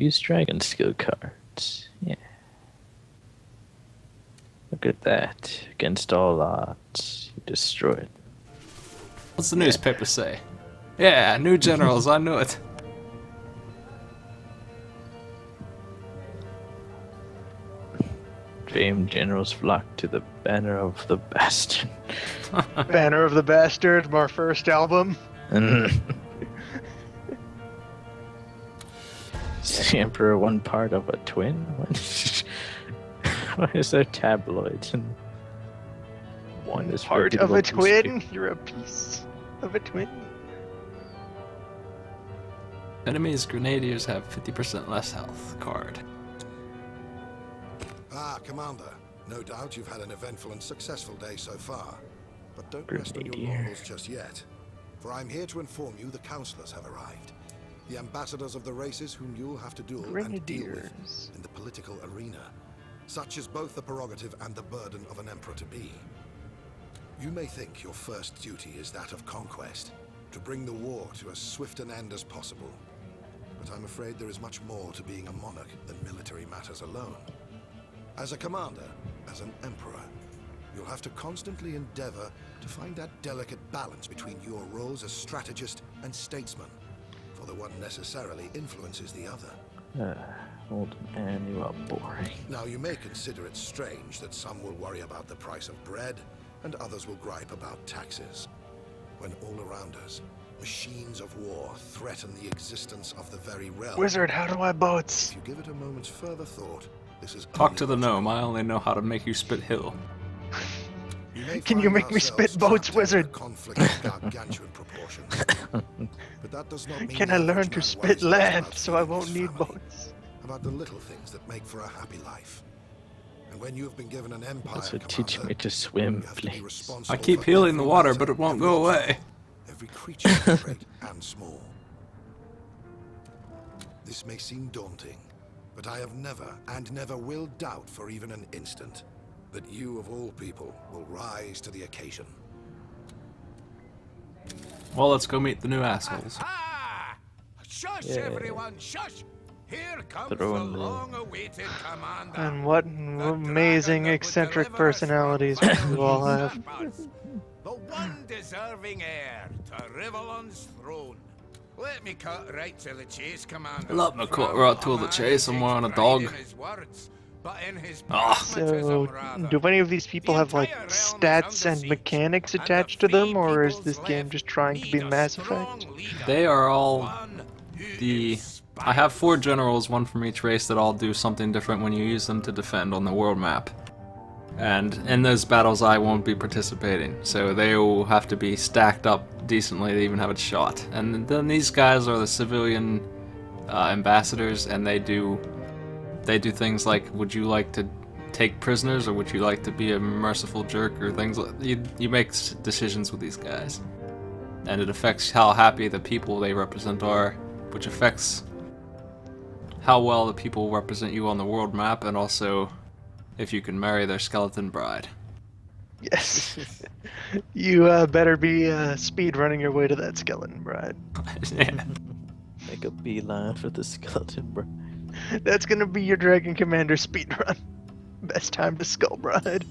Use dragon skill cards. Yeah. Look at that. Against all odds, you destroyed. What's the newspaper say? Yeah, new generals, I knew it. Famed generals flock to the banner of the bastard. Banner of the Bastard, our first album. Is the Emperor one part of a twin? Why is there tabloids and one is Part of a twin? You're a piece of a twin. Enemies grenadiers have 50% less health card. Ah, Commander. No doubt you've had an eventful and successful day so far. But don't rest on your laurels just yet. For I'm here to inform you the councillors have arrived. The ambassadors of the races whom you'll have to duel and deal with in the political arena. Such is both the prerogative and the burden of an emperor to be. You may think your first duty is that of conquest, to bring the war to as swift an end as possible. But I'm afraid there is much more to being a monarch than military matters alone. As a commander, as an emperor, you'll have to constantly endeavor to find that delicate balance between your roles as strategist and statesman, for the one necessarily influences the other. Old man, you are boring. Now, you may consider it strange that some will worry about the price of bread, and others will gripe about taxes. When all around us, machines of war threaten the existence of the very realm. Wizard, how do I boats? If you give it a moment's further thought, this is Talk to the gnome, I only know how to make you spit hill. Can you make me spit boats, wizard? Conflict of gargantuan proportions. But that does not mean Can I learn to spit land so I won't need boats? About the little things that make for a happy life. And when you have been given an empire, Also teach me to swim, you have to be please. responsible I keep for healing the every water, matter but it won't and go also away. Every creature, great and small. This may seem daunting, but I have never and never will doubt for even an instant that you of all people will rise to the occasion. Well, let's go meet the new assholes. Ah! Shush, Yeah. everyone, shush! Here comes Throw the in the- long-awaited commander. And what amazing eccentric personalities you all have. The one deserving heir to Rivellon's throne. Let me cut right to the chase, Commander. Let me cut right to the chase, I'm wearing a dog. Ah. So, do any of these people have like stats and mechanics attached to them, or is this game just trying to be Mass Effect? They are all the... I have 4 generals, one from each race, that all do something different when you use them to defend on the world map. And in those battles I won't be participating, so they will have to be stacked up decently to even have a shot. And then these guys are the civilian ambassadors, and they do things like, would you like to take prisoners, or would you like to be a merciful jerk, or things like... You make decisions with these guys. And it affects how happy the people they represent are, which affects how well the people represent you on the world map, and also if you can marry their skeleton bride. Yes. You better be speed running your way to that skeleton bride. Yeah. Make a beeline for the skeleton, bro. That's gonna be your Dragon Commander speed run. Best time to Skull Bride.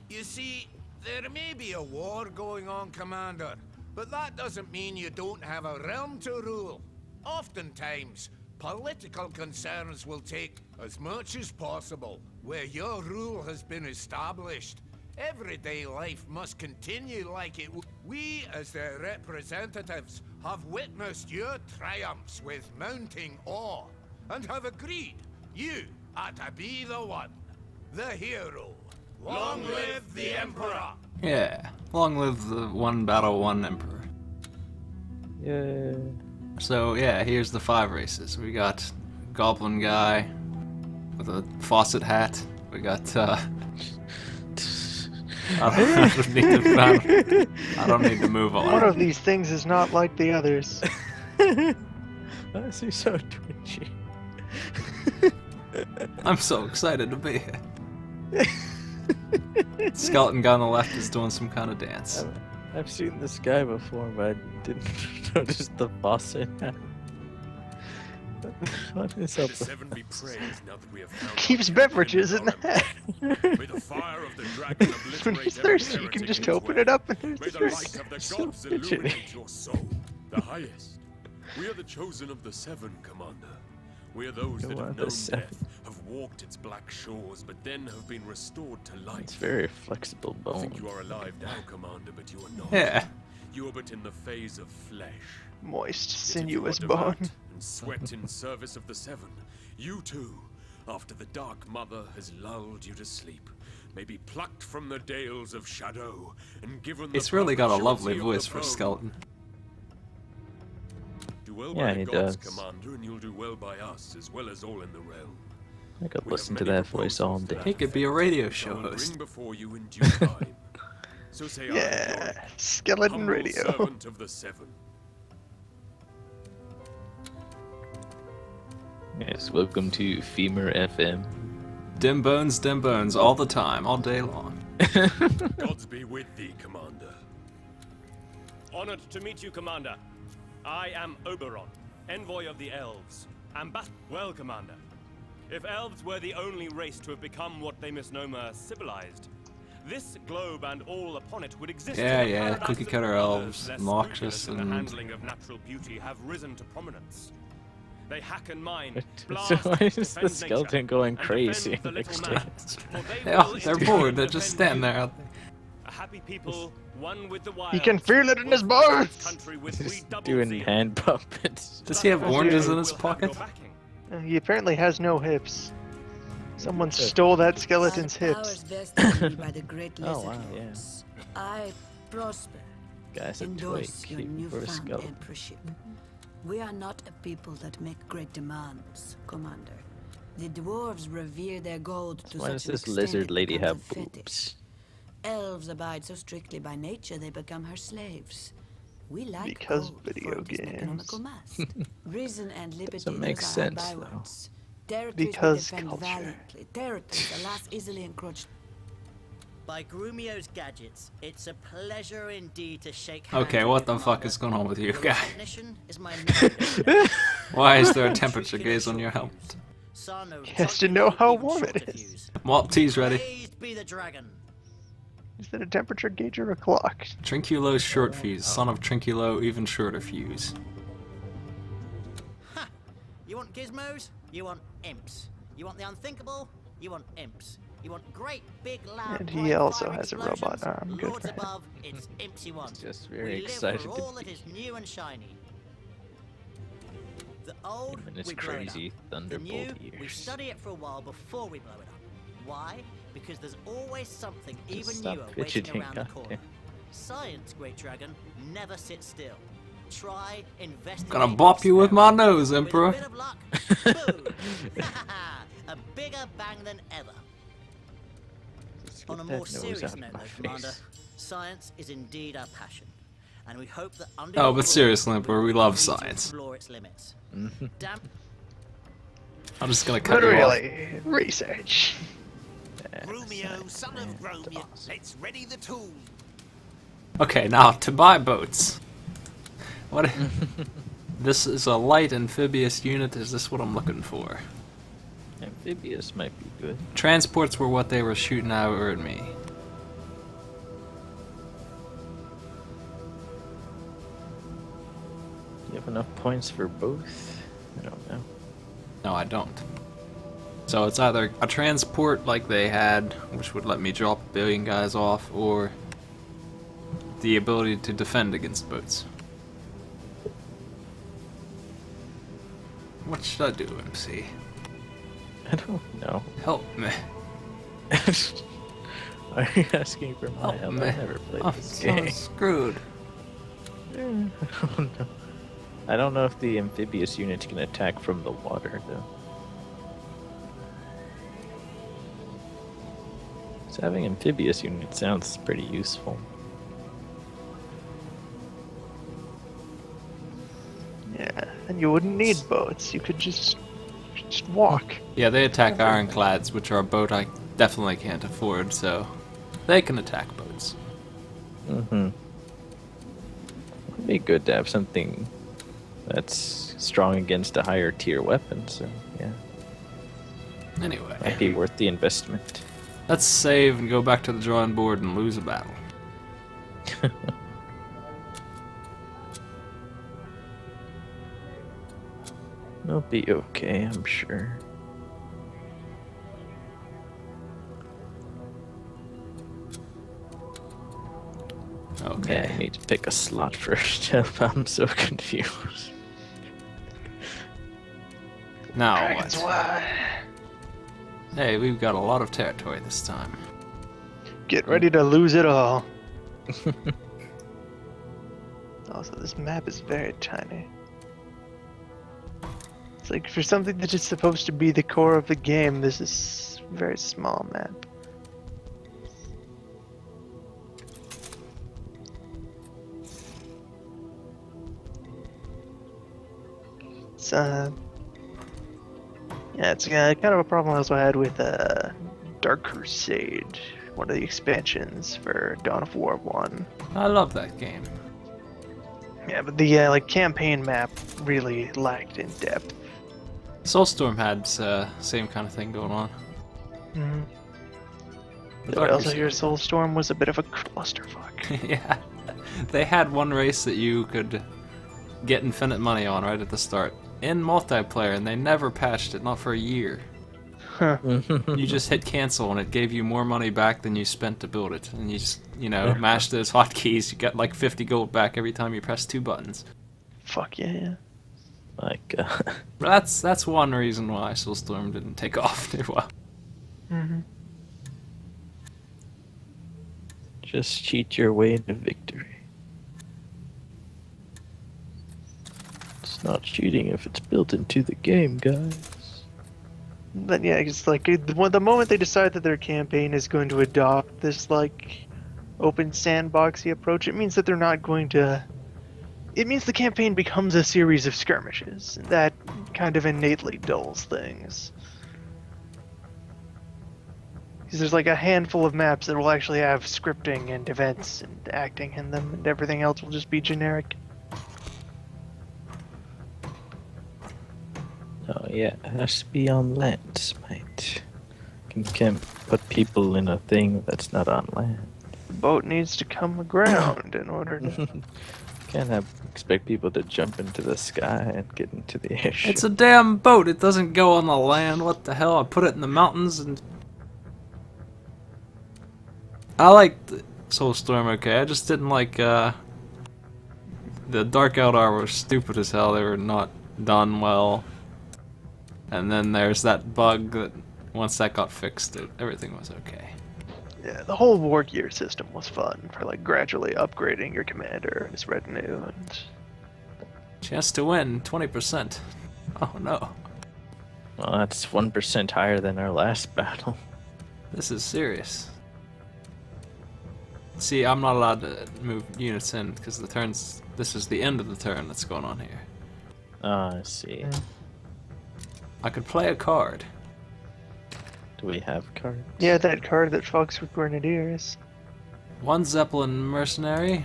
You see, there may be a war going on, Commander, but that doesn't mean you don't have a realm to rule. Oftentimes, political concerns will take as much as possible where your rule has been established. Everyday life must continue like it would. We, as their representatives, have witnessed your triumphs with mounting awe, and have agreed you are to be the one, the hero. Long live the Emperor! Yeah. Long live the one battle, one emperor. Yeah. So yeah, here's the 5 races. We got Goblin guy with a faucet hat. We got I don't need to move on. One of these things is not like the others. Why is he so twitchy? I'm so excited to be here. Skeleton guy on the left is doing some kind of dance. I've seen this guy before, but I didn't notice the faucet. What is May up the with Seven be praised now that we have found Keeps our beverages in our that. embassy. May the fire of the dragon When obliterate he's every thirsty, you can heretic just in his open way. it up and there's May the the drink. light of the So gods fidgety. illuminate your soul, the highest. We are the chosen of the Seven, Commander. We are those that You are have the known Seven. death, have walked its black shores, but then have been restored to life. It's very flexible I think bone. you are alive now, Commander, but you are not. Yeah. You are but in the phase of flesh. Moist, Yet if you are sinuous devout bone. and sweat in service of the Seven, you too, after the Dark Mother has lulled you to sleep, may be plucked from the dales of shadow and given the He's really got a lovely perpetuity of voice the for a bone. skeleton. Do well Yeah, by the he gods, does. Commander, and you'll do well by us, as well as all in the realm. I could We listen have to many that voice all proposals to day. He that could be a effect, radio which I show will host. bring before you in due time. So say I, Yeah, Yorick, skeleton humble radio. servant of the Seven. Yes, welcome to Femur FM. Dim bones, all the time, all day long. Gods be with thee, Commander. Honored to meet you, Commander. I am Oberon, envoy of the elves. Well, Commander. If elves were the only race to have become what they misnomer civilized, this globe and all upon it would exist. Yeah, in a yeah, paradise cookie of cutter others elves, less noxious scrupulous in the and- handling of natural beauty have risen to prominence. They hack and mine, So blast, why is the defend skeleton nature, going and crazy defend the in little extent? man. For they Yeah, will they're in bored, turn they're just defend standing there. you. out there. A happy people, one with the wild. He can feel it in his will fight bones! this country with Just redoubled doing zeal. hand puppets. Does he have That's oranges right. in his Will have your pocket? backing. He apparently has no hips. Someone That's it. stole that skeleton's Our powers hips. vested in me by the great Oh, lizard wow, yeah. lords. I prosper. Guy's a twig, Endorse your even for a newfound skeleton. emperorship. We are not a people that make great demands, Commander. The dwarves revere their gold to Why such does an this extent lizard it lady becomes have a fetish. boobs? Elves abide so strictly by nature they become her slaves. We like Because gold video for it is an economical games. must. Reason and liberty, Doesn't make those are our sense, though. bywords. Territories Because we defend culture. valiantly. Territories, alas, easily encroached. By Grumio's gadgets, it's a pleasure indeed to shake hands Okay, with what you, the fuck Commander. is going on with you, Your guy? recognition is my main Why is there a temperature gauge on your helmet? Son of He has to know how warm it is. Well, tea's ready. Praised be the dragon. Is that a temperature gauge or a clock? Trinculo's short fuse, son of Trinculo, even shorter fuse. Ha! You want gizmos? You want imps. You want the unthinkable? You want imps. You want great, big, loud, And he bright also fire has a robot explosions? arm. Good Lords for him. above, it's imps you want. Just very we live excited for to all that be is new and shiny. The old, him and his we blow it crazy up. The thunderbolt new, we ears. study it for a while before we blow it up. Why? Because there's always something Just even stop newer waiting fidgeting, around the goddamn. corner. Science, Great Dragon, never sits still. Try, investigate. Gonna bop you with my nose, With a Emperor. bit of luck, boom! A bigger bang than ever. Just On get a that more nose serious out of note, my though, Commander, face. science is indeed our passion, and we hope that under Oh, your but rule, seriously, Emperor, we will love be free to science. explore its limits. Mhm. Damn. I'm just gonna cut But you off. really, research. Grumio, son of Gromio, awesome. let's ready the tool. Okay, now to buy boats. What? This is a light amphibious unit. Is this what I'm looking for? Amphibious might be good. Transports were what they were shooting over at me. Do you have enough points for both? I don't know. No, I don't. So it's either a transport like they had, which would let me drop a billion guys off, or the ability to defend against boats. What should I do, MC? I don't know. Help me. Are you asking for my Help help? me. I've never played I'm this so game. screwed. I don't know. I don't know if the amphibious unit can attack from the water, though. So having amphibious unit sounds pretty useful. Yeah, and you wouldn't need boats. You could just walk. Yeah, they attack ironclads, which are a boat I definitely can't afford, so they can attack boats. Mm-hmm. It'd be good to have something That's strong against a higher tier weapon, so yeah, Anyway, might be worth the investment. let's save and go back to the drawing board and lose a battle. It'll be okay, I'm sure. Okay. Yeah, I need to pick a slot first. I'm so confused. Now Dragon's what? Why? Hey, we've got a lot of territory this time. Get ready to lose it all. Also, this map is very tiny. It's like for something that is supposed to be the core of the game, this is a very small map. It's yeah, it's kind of a problem I also had with Dark Crusade, one of the expansions for Dawn of War 1. I love that game. Yeah, but the like campaign map really lacked in depth. Soulstorm had same kind of thing going on. Mm-hmm. But I Dark also Crusade- hear Soulstorm was a bit of a clusterfuck. Yeah, they had one race that you could get infinite money on right at the start in multiplayer, and they never patched it, not for a year. Huh. You just hit cancel, and it gave you more money back than you spent to build it. And you just, mash those hotkeys. You get like 50 gold back every time you press 2 buttons. Fuck yeah. Like, But that's one reason why Soulstorm didn't take off too well. Mm-hmm. just cheat your way to victory. It's not cheating if it's built into the game, guys. But yeah, it's like the moment they decide that their campaign is going to adopt this like open sandboxy approach, it means that they're not going to. It means the campaign becomes a series of skirmishes. That kind of innately dulls things. Because there's like a handful of maps that will actually have scripting and events and acting in them, and everything else will just be generic. Oh yeah, it has to be on land, mate. You can't put people in a thing that's not on land. The boat needs to come aground in order to. Can't expect people to jump into the sky and get into the airship. It's a damn boat. It doesn't go on the land. What the hell? I put it in the mountains and... I liked Soulstorm, okay. I just didn't like, the Dark Eldar were stupid as hell. They were not done well. And then there's that bug that, once that got fixed, everything was okay. Yeah, the whole war gear system was fun for like gradually upgrading your commander and his retinue and. Chance to win, 20%. Oh no. Well, that's 1% higher than our last battle. This is serious. See, I'm not allowed to move units in because the turns. This is the end of the turn that's going on here. Oh, I see. I could play a card. Do we have cards? Yeah, that card that fucks with grenadiers. 1 Zeppelin mercenary,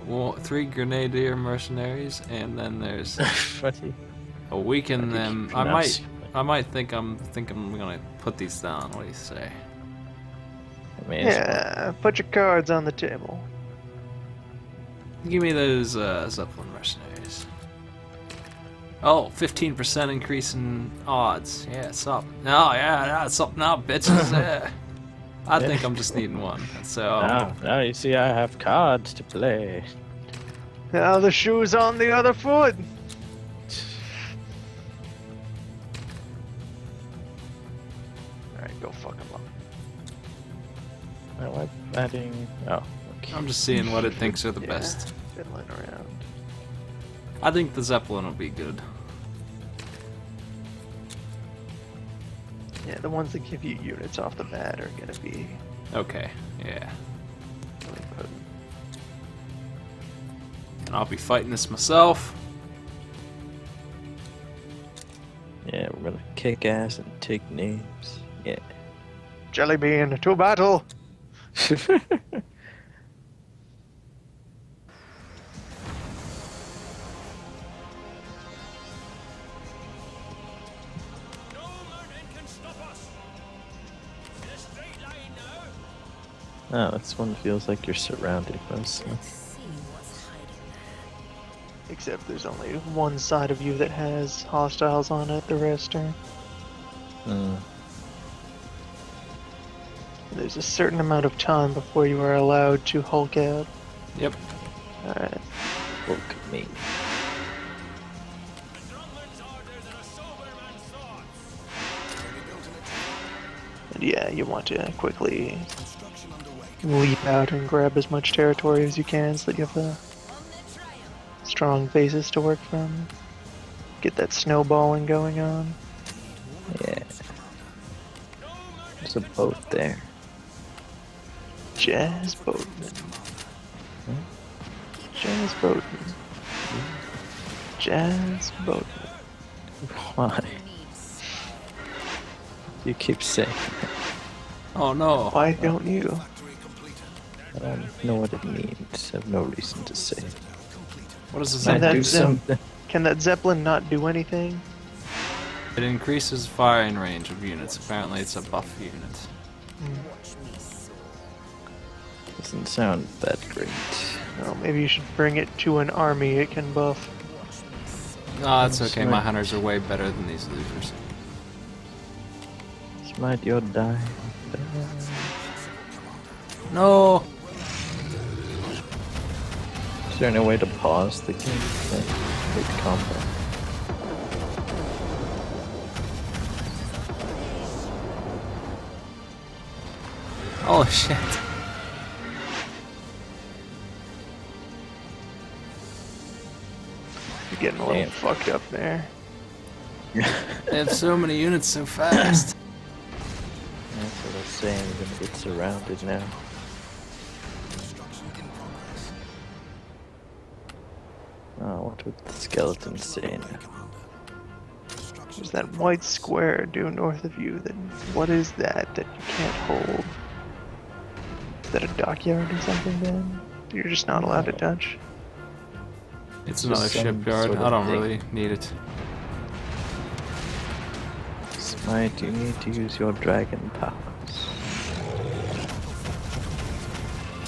3 Grenadier mercenaries, and then there's What do you- a weaken how do you them. pronounce I might think I'm gonna put these down. What do you say? I mean, it's- Yeah, put your cards on the table. Give me those Zeppelin mercenaries. Oh, 15% increase in odds. Yeah, it's up. Oh, yeah, it's up now, bitches. Yeah. I think I'm just needing one. So now you see I have cards to play. Now the shoe's on the other foot. Alright, go fuck him up. Now I'm adding... Oh, okay. I'm just seeing what it thinks are the Yeah, best. fiddling around. I think the Zeppelin will be good. Yeah, the ones that give you units off the bat are gonna be Okay, yeah. really potent. And I'll be fighting this myself. Yeah, we're gonna kick ass and take names. Yeah. Jellybean, to battle! Oh, this one feels like you're surrounded mostly. Except there's only one side of you that has hostiles on it, the rest are. Hmm. There's a certain amount of time before you are allowed to Hulk out. Yep. Alright. Look at me. And yeah, you want to quickly leap out and grab as much territory as you can so that you have a strong basis to work from. Get that snowballing going on. Yeah. There's a boat there. Jazz Boatman. Jazz Boatman. Jazz Boatman. Why? You keep saying that. Oh no. Why don't you? I don't know what it means. I have no reason to say it. What does this Might that do Zep- something. Can that Zeppelin not do anything? It increases firing range of units. Apparently it's a buff unit. Doesn't sound that great. Oh, maybe you should bring it to an army it can buff. No, it's okay. My Smart. hunters are way better than these losers. Smite your die. No! Is there any way to pause the game? Mid-combat. Oh shit. You're getting a little Damn. fucked up there. They have so many units so fast. That's what I was saying, we're gonna get surrounded now. Oh, what would the skeleton say now? There's that white square due north of you. Then what is that that you can't hold? Is that a dockyard or something then? You're just not allowed to touch? It's Just another some shipyard. sort of I don't thing. really need it. Smite, you need to use your dragon powers.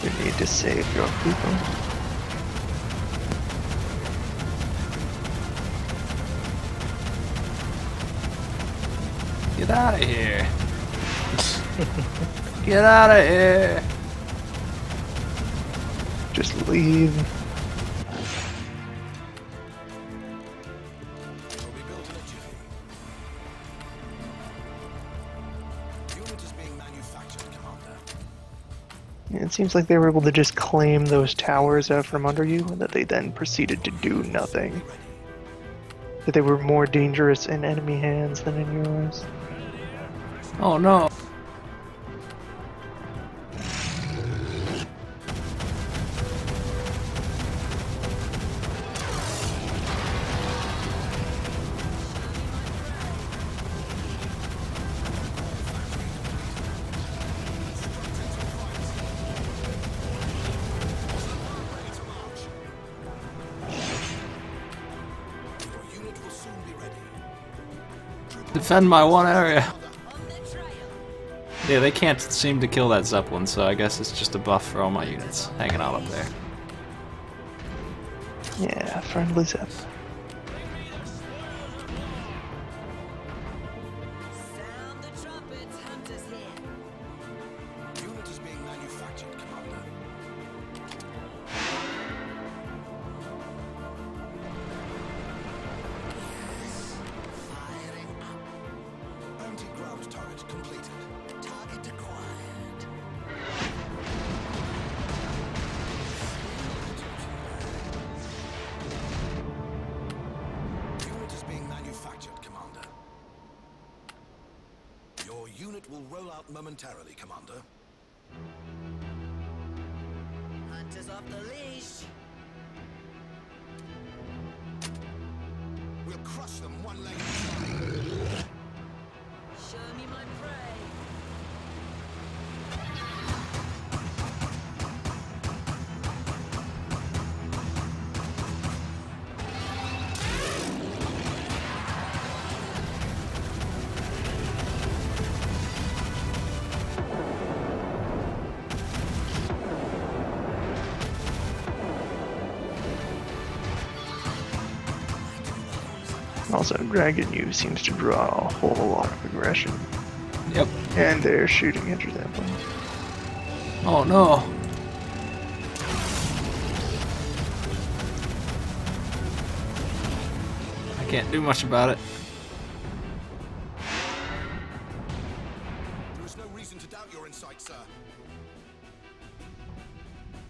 You need to save your people. Get out of here. Get out of here. Just leave. Yeah, it seems like they were able to just claim those towers out from under you, and that they then proceeded to do nothing. That they were more dangerous in enemy hands than in yours. Oh no. Defend my one area. Yeah, they can't seem to kill that Zeppelin, so I guess it's just a buff for all my units hanging out up there. Yeah, friendly Zep. Sound the trumpets, hunters here. Unit is being manufactured, Commander. Firing up. Anti-ground turret completed. Target acquired. Unit is being manufactured, Commander. Your unit will roll out momentarily, Commander. Hunters off the leash. We'll crush them one leg at a time. Show me my prey. Also, Dragon U seems to draw a whole lot of aggression. Yep. And they're shooting into that point. Oh no. I can't do much about it. There is no reason to doubt your insight, sir.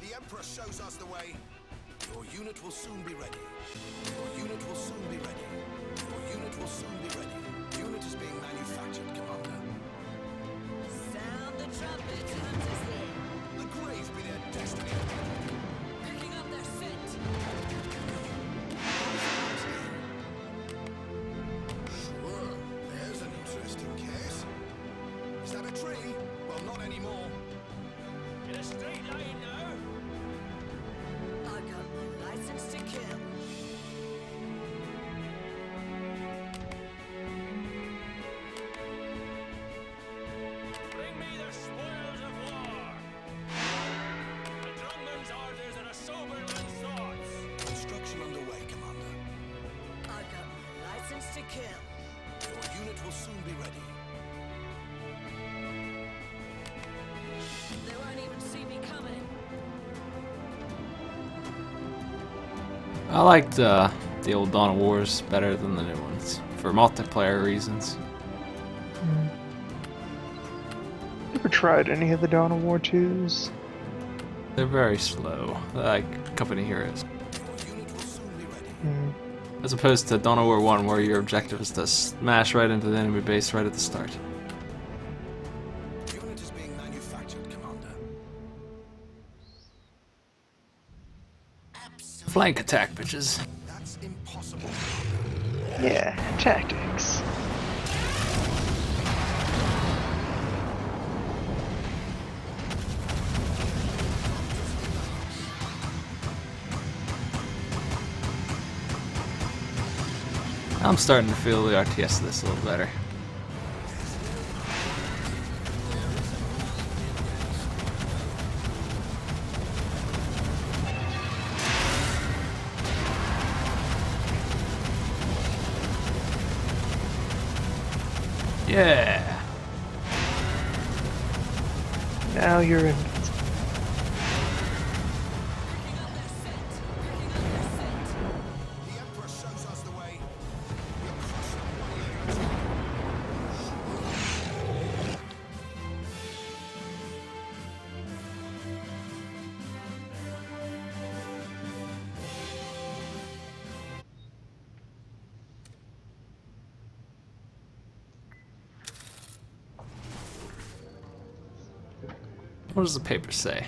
The Emperor shows us the way. Your unit will soon be ready. Your unit will soon be ready. Your unit will soon be ready. Unit is being manufactured, Commander. Sound the trumpets, hunters there. The grave be their destiny. Picking up their scent. Sure, there's an interesting case. Is that a tree? Well, not anymore. In a straight line now. I got my license to kill. Bring me the spoils of war. The drumman's orders and a sober man's thoughts. Construction underway, Commander. I got my license to kill. Your unit will soon be ready. They won't even see me coming. I liked the old Dawn of Wars better than the new ones for multiplayer reasons. Never tried any of the Dawn of War 2s. They're very slow, like Company Heroes. Your unit will soon be ready. As opposed to Dawn of War 1, where your objective is to smash right into the enemy base right at the start. Unit is being manufactured, Commander. Flank attack, bitches. That's impossible. Yeah, tactics. I'm starting to feel the RTS of this a little better. Yeah. Now you're in. The Emperor shows us the way. We'll crush them one at a time. What does the paper say?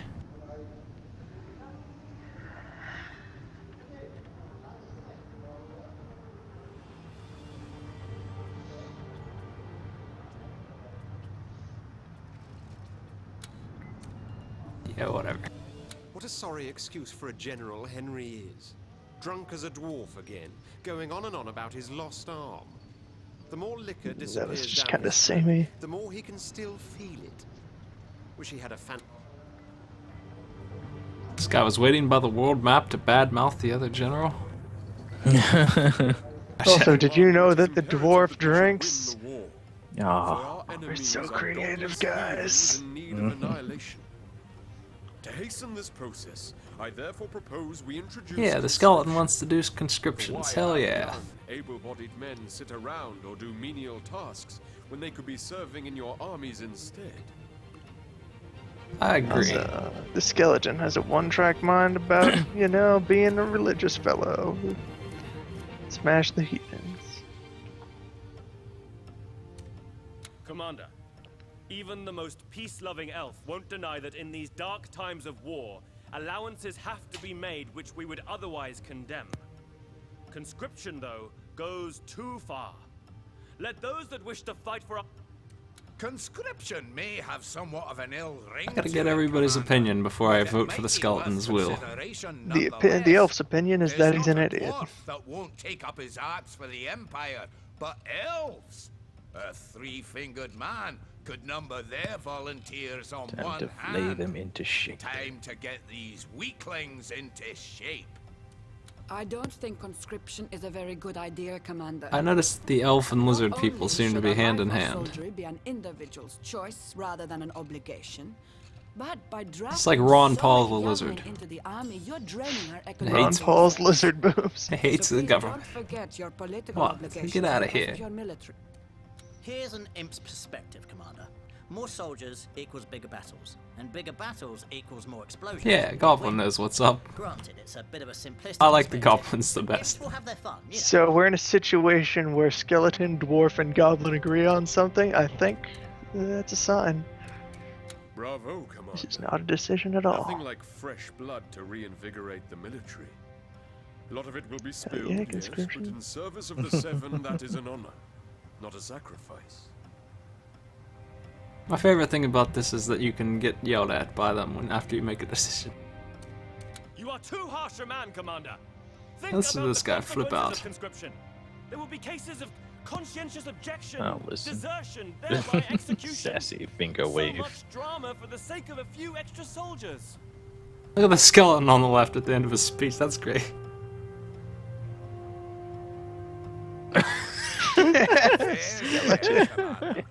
Yeah, whatever. What a sorry excuse for a general Henry is. Drunk as a dwarf again, going on and on about his lost arm. The more liquor That disappears was just down kind of his samey. the more he can still feel it. Wish he had a fan. This guy was waiting by the world map to badmouth the other general. Also, did you know that the It's imperative dwarf that we should win drinks? the war. Ah, For our enemies so are creative, godless guys. heathens in need of annihilation. To hasten this process, I therefore propose we introduce. Yeah, the skeleton wants to do conscriptions. Hell yeah. Young, able-bodied men sit around or do menial tasks when they could be serving in your armies instead. I agree. The skeleton has a one-track mind about, you know, being a religious fellow. Smash the heathens. Commander, even the most peace-loving elf won't deny that in these dark times of war, allowances have to be made which we would otherwise condemn. Conscription, though, goes too far. Let those that wish to fight for our... Conscription may have somewhat of an ill ring. I gotta to get it, everybody's Commander, opinion before I but it vote might for the be skeleton's worth will. consideration The nonetheless. elf's opinion is that he's There's an not a idiot. dwarf that won't take up his axe for the Empire, but elves. A three-fingered man could number their volunteers on time one to hand. lay them into shape. Time to get these weaklings into shape. I don't think conscription is a very good idea, Commander. I noticed the elf and lizard Not people only seem to should be a hand in rifle hand. soldiery be an individual's choice rather than an obligation, but by It's like drafting Ron so Paul many the lizard. youngling into the army, you're draining our Ron economic Ron Paul's resources. lizard boobs. He hates So the please government. Don't forget your political What? obligations Get outta because here. of your military. Here's an imp's perspective, Commander. More soldiers equals bigger battles, and bigger battles equals more explosions. Yeah, Goblin knows what's up. Granted, it's a bit of a simplistic I like the perspective. goblins the Imps best. will have their fun, you know. So we're in a situation where skeleton, dwarf, and goblin agree on something. I think that's a sign. Bravo, Commander. This is not a decision at all. Nothing like fresh blood to reinvigorate the military. A lot of it will be spilled, yeah, yes, but conscription. in service of the Seven, that is an honor, not a sacrifice. My favorite thing about this is that you can get yelled at by them when after you make a decision. You are too harsh a man, Commander. Think Listen to about this the guy flip consequences out. of conscription. There will be cases of conscientious objection, Oh, listen. desertion, thereby execution. Sassy finger So wave. much drama for the sake of a few extra soldiers. Look at the skeleton on the left at the end of his speech. That's great. Fair, Commander.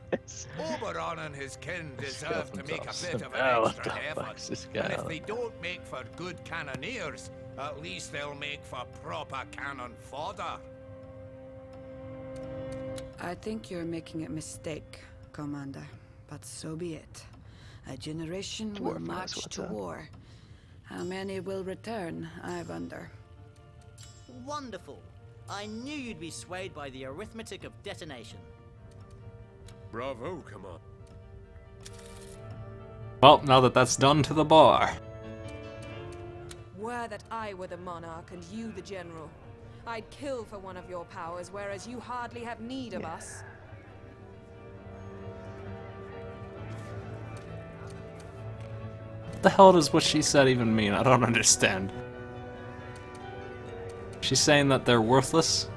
Oberon and his kin deserve to make a bit of Oh, an what extra the effort. fuck's this And guy if on? they don't make for good cannoneers, at least they'll make for proper cannon fodder. I think you're making a mistake, Commander, but so be it. A generation will Dwarf knows march what's to up. war. How many will return, I wonder. Wonderful. I knew you'd be swayed by the arithmetic of detonation. Bravo, Commander. Well, now that that's done to the bar. Were that I were the monarch and you the general, I'd kill for one of your powers, whereas you hardly have need of us. What the hell does what she said even mean? I don't understand. She's saying that they're worthless?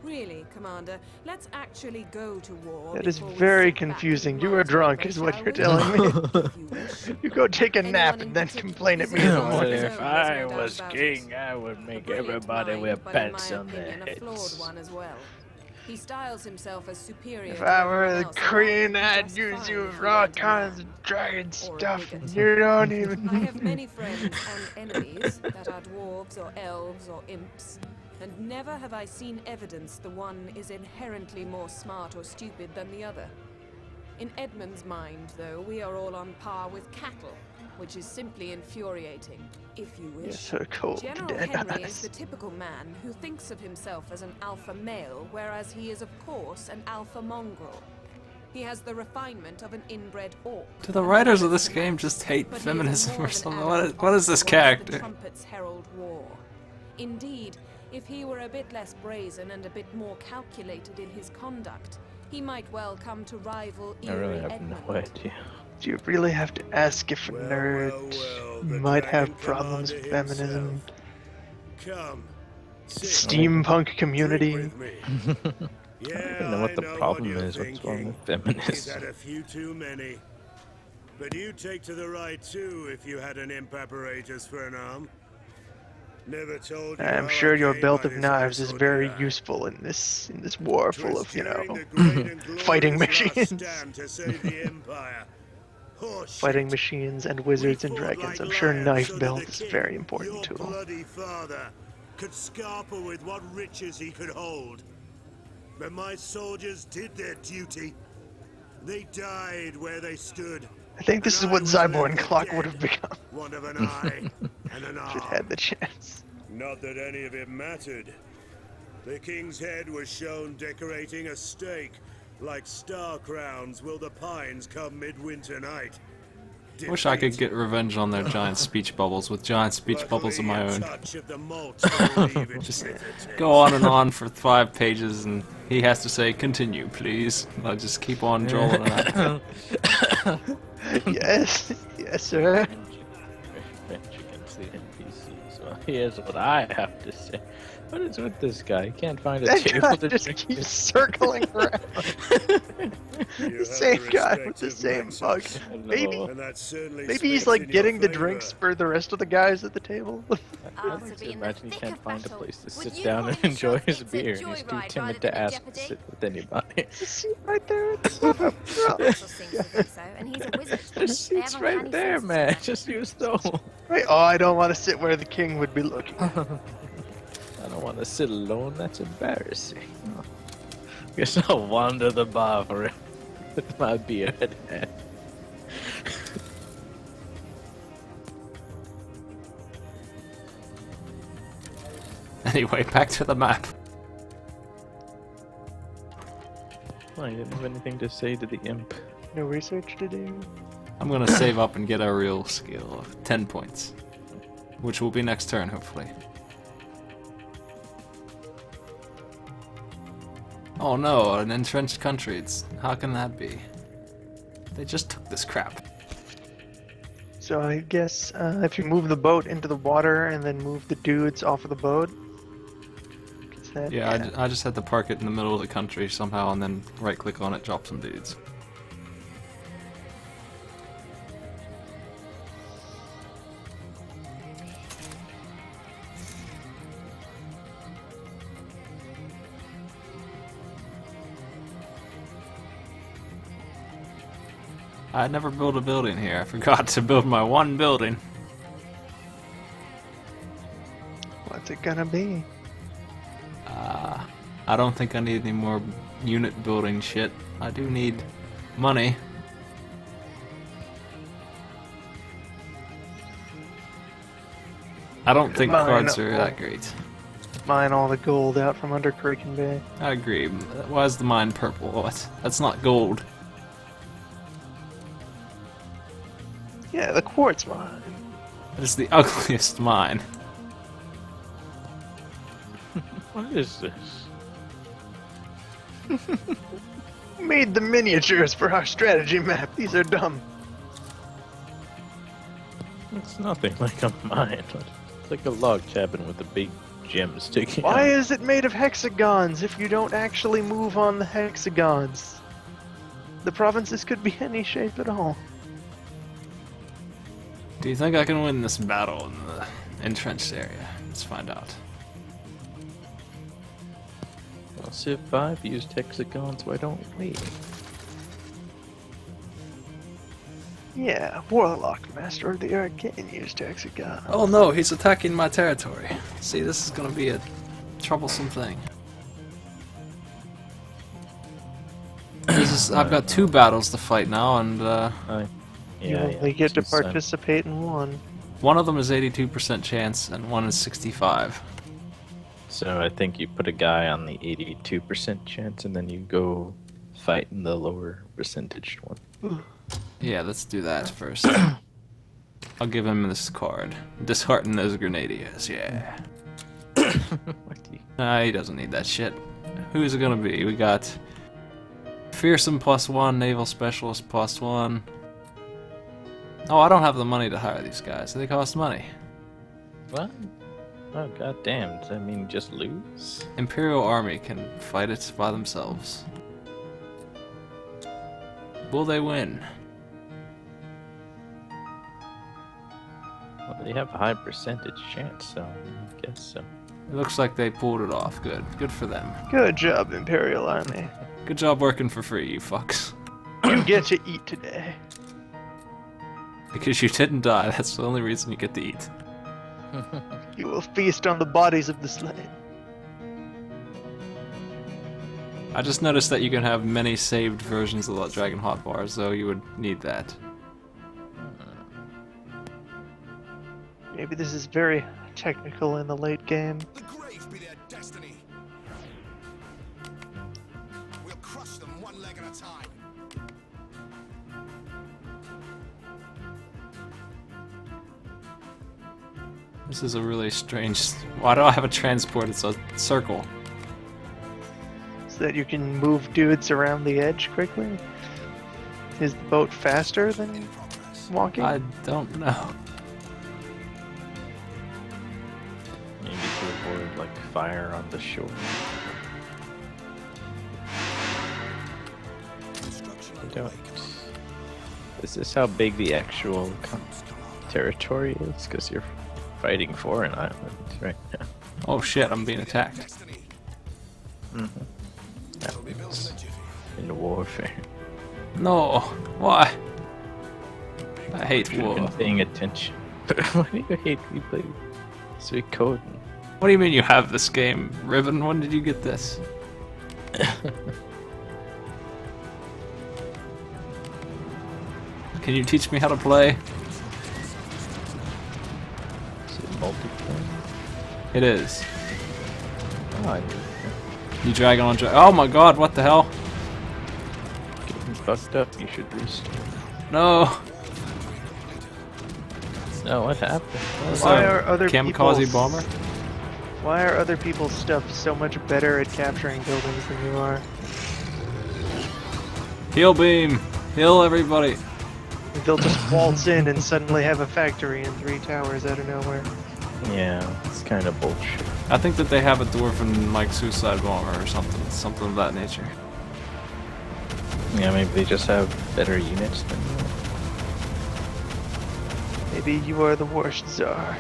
Really, Commander, let's actually go to war. That is before we very sit back confusing. and You are monitor drunk, them, is what shall you're we? telling me. If you wish. You go take a nap Anyone in and then particular- complain at me This in is the all morning. reserved, If there's I no doubt was about king, it. I would A make brilliant everybody mind, wear but in pants my on their opinion, a flawed heads. one as well. He styles himself as superior. If to I were everyone the else, queen, and I'd just use fine you if for you all weren't a kinds man. of dragon Or a stuff. bigot. You don't even. I have many friends and enemies that are dwarves or elves or imps, and never have I seen evidence the one is inherently more smart or stupid than the other. In Edmund's mind, though, we are all on par with cattle, which is simply infuriating, if you wish. Yes, her cold General dead Henry eyes. is the typical man who thinks of himself as an alpha male, whereas he is, of course, an alpha mongrel. He has the refinement of an inbred orc. Do the and writers of manners this an game ass, just hate but he is feminism more or than something? adamant What is this once the character? trumpets herald war. Indeed, if he were a bit less brazen and a bit more calculated in his conduct, he might well come to rival I really Eerie have Edmund. no idea. Do you really have to ask if a nerd might have problems with feminism? Come, Steampunk community. I don't know what the problem is. What's wrong with He's feminists? had a few too many. But you'd take to the right too if you had an imp apparatus for an arm. Never told you I'm how sure I your came belt by of this knives is episode, very did I? useful in this war full of, you know, Twas during the great and glorious fighting last machines. stand to save the Empire. Horse Fighting shit. machines and wizards and We fought dragons. like I'm sure lions knife so that belt the is a king, very important your tool. bloody father, could scarper with what riches he could hold. But my soldiers did their duty. They died where they stood. I think this is And what I was Zyborn left Clock dead, would have become one of an eye and an if it arm. had the chance. Not that any of it mattered. The king's head was shown decorating a stake, like star crowns will the pines come midwinter night. Wish I could get revenge on their giant speech bubbles with giant speech bubbles of my own. Just go on and on for 5 pages, and he has to say, "Continue, please." I'll just keep on trolling it out. Yes, yes, sir. Revenge against the NPCs. Here's what I have to say. What is with this guy? He can't find a That table guy to just drink keeps to. circling around. You The same have guy respect with the of same Maxis, mug. Maybe, and that certainly maybe he's speaks like in your getting the favor. drinks for the rest of the guys at the table. I like to imagine he can't find a place to sit down and enjoy his beer, and he's too timid to ask to sit with anybody. Just sit right there at the bar, bro. Just seats right there, man. Just use those. Right. Oh, I don't want to sit where the king would be looking. I don't want to sit alone. That's embarrassing. Guess I'll wander the bar for it with my beer at hand. Anyway, back to the map. I didn't have anything to say to the imp. No research to do. I'm gonna save up and get a real skill of 10 points. Which will be next turn, hopefully. Oh no, an entrenched country. How can that be? They just took this crap. So I guess if you move the boat into the water and then move the dudes off of the boat. Yeah, I just had to park it in the middle of the country somehow and then right click on it, drop some dudes. I never built a building here. I forgot to build my one building. What's it gonna be? I don't think I need any more unit building shit. I do need money. I don't think cards are that great. Mine all the gold out from under Kraken Bay. I agree. Why is the mine purple? That's not gold. Yeah, the quartz mine. It is the ugliest mine. What is this? Made the miniatures for our strategy map. These are dumb. It's nothing like a mine. It's like a log cabin with a big gem sticking out. Why is it made of hexagons if you don't actually move on the hexagons? The provinces could be any shape at all. Do you think I can win this battle in the entrenched area? Let's find out. Well, Civ 5 used hexagons, why don't we? Yeah, Warlock, Master of the Arcane, used hexagons. Oh no, he's attacking my territory. See, this is gonna be a troublesome thing. I've got 2 battles to fight now, and you only get to participate in one. One of them is 82% chance, and one is 65. So I think you put a guy on the 82% chance, and then you go fight in the lower percentaged one. Yeah, let's do that first. I'll give him this card. Dishearten those grenadiers, yeah. Nah, he doesn't need that shit. Who's it gonna be? We got Fearsome +1, Naval Specialist +1. Oh, I don't have the money to hire these guys. They cost money. What? Oh, goddamn. Does that mean just lose? Imperial Army can fight it by themselves. Will they win? Well, they have a high percentage chance, so I guess so. It looks like they pulled it off. Good. Good for them. Good job, Imperial Army. Good job working for free, you fucks. You get to eat today. Because you didn't die, that's the only reason you get to eat. You will feast on the bodies of the slain. I just noticed that you can have many saved versions of the Dragon Hot Bars, though you would need that. Maybe this is very technical in the late game. The grave be their destiny. We'll crush them one leg at a time. This is a really strange... Why do I have a transport? It's a circle. So that you can move dudes around the edge quickly? Is the boat faster than walking? I don't know. like fire on the shore. I don't. Is this how big the actual territory is? Because you're fighting for an island right now. Oh shit, I'm being attacked. Happens in warfare. No, why? I hate Should've war. been paying attention. Why do you hate me playing Sweet Coding? What do you mean you have this game, Riven? When did you get this? Can you teach me how to play? Is it multiplayer? It is. Oh, I do. You drag on drag. Oh my god, what the hell? Getting fucked up. You should restart. No. No, what happened? What's Why that? are other Kamikaze people's- bomber? Why are other people's stuff so much better at capturing buildings than you are? Heal beam. Heal everybody. They'll just waltz in and suddenly have a factory and 3 towers out of nowhere. Yeah, it's kind of bullshit. I think that they have a dwarven like suicide bomber or something of that nature. Yeah, maybe they just have better units than you. Maybe you are the worst czar.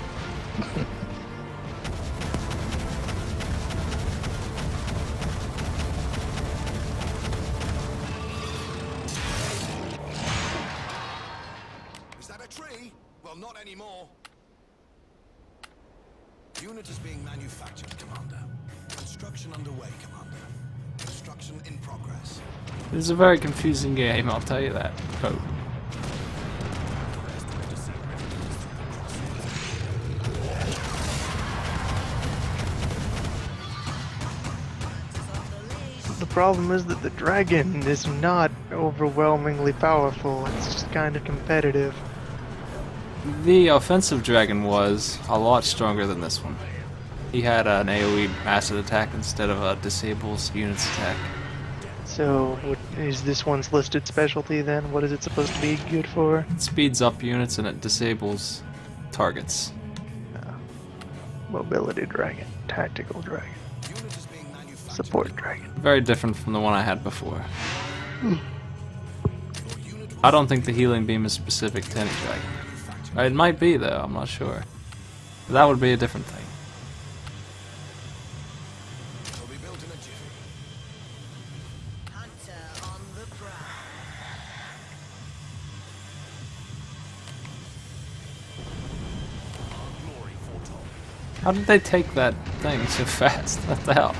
Is that a tree? Well, not anymore. Unit is being manufactured, Commander. Construction underway, Commander. Construction in progress. This is a very confusing game, I'll tell you that. Oh. The problem is that the dragon is not overwhelmingly powerful. It's just kind of competitive. The offensive dragon was a lot stronger than this one. He had an AoE acid attack instead of a disables units attack. So, what is this one's listed specialty then? What is it supposed to be good for? It speeds up units and it disables targets. Mobility dragon, tactical dragon, support dragon. Very different from the one I had before. I don't think the healing beam is specific to any dragon. It might be though, I'm not sure. But that would be a different thing. Will be built in a jiffy. Hunter on the prowl. How did they take that thing so fast? What the hell?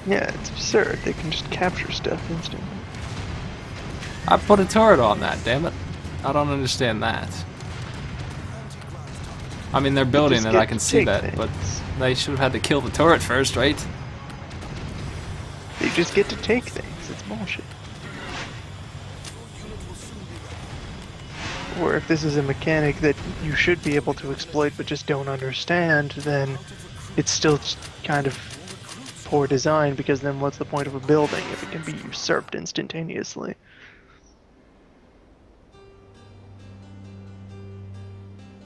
Yeah, it's absurd. They can just capture stuff instantly. I put a turret on that, damn it. I don't understand that. I mean, they're building just it, get I can to see take that, but things. they should have had to kill the turret first, right? They just get to take things. It's bullshit. Or if this is a mechanic that you should be able to exploit but just don't understand, then it's still just kind of poor design, because then what's the point of a building if it can be usurped instantaneously?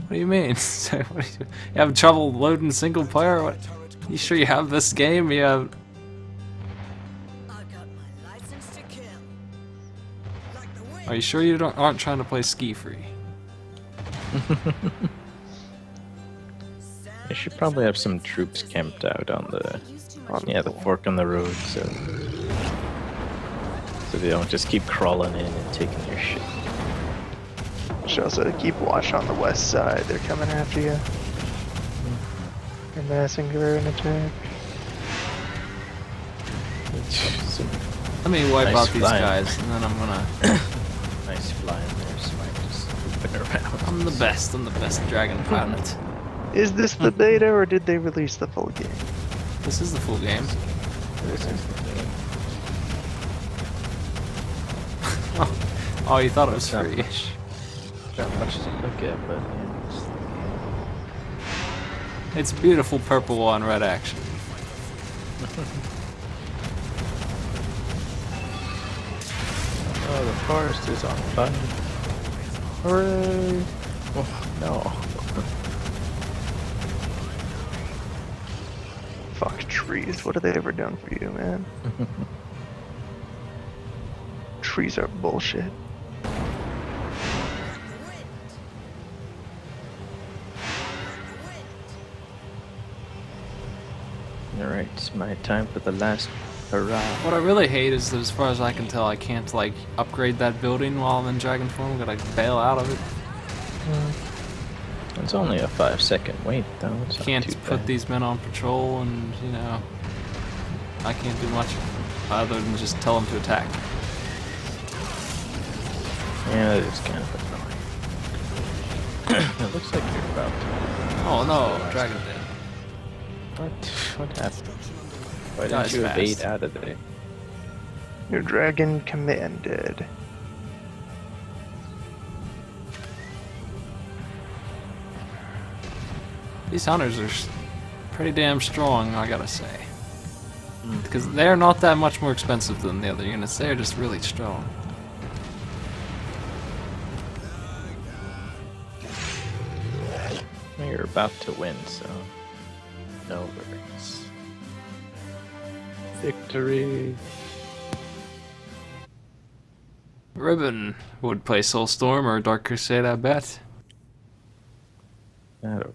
What do you mean? So, what do you have trouble loading single player? What? You sure you have this game? You have... I got my license to kill. Like the wind. Are you sure you aren't trying to play ski free? They should probably have some troops camped out on the fork on the road, so they don't just keep crawling in and taking your shit. Should also keep watch on the west side. They're coming after you. Amassing for an attack. Some Let me wipe Nice out these flying. guys, and then I'm gonna... nice flying there, so I just moving around. I'm the best dragon pilot. Is this the beta, or did they release the full game? This is the full game. This is the thing. Oh, you thought it was Not free. much, not much to look at, but yeah, it's the game. It's beautiful purple on red action. Oh, the forest is on fire. Hooray! Oh, no. trees. What have they ever done for you, man? Trees are bullshit. Alright, it's my time for the last hurrah. What I really hate is that, as far as I can tell, I can't like upgrade that building while I'm in dragon form. Gotta bail out of it. It's only a 5-second wait, though. It's not Can't too put bad. these men on patrol, and you know, I can't do much other than just tell them to attack. Yeah, it is kind of annoying. It looks like you're about to. Oh no, dragon dead. What happened? Why Guy's didn't you evade fast. out of there? Your dragon commanded. These hunters are pretty damn strong, I gotta say. Because they're not that much more expensive than the other units. They're just really strong. Well, you're about to win, so no worries. Victory! Ribbon would play Soulstorm or Dark Crusade, I bet. I don't know.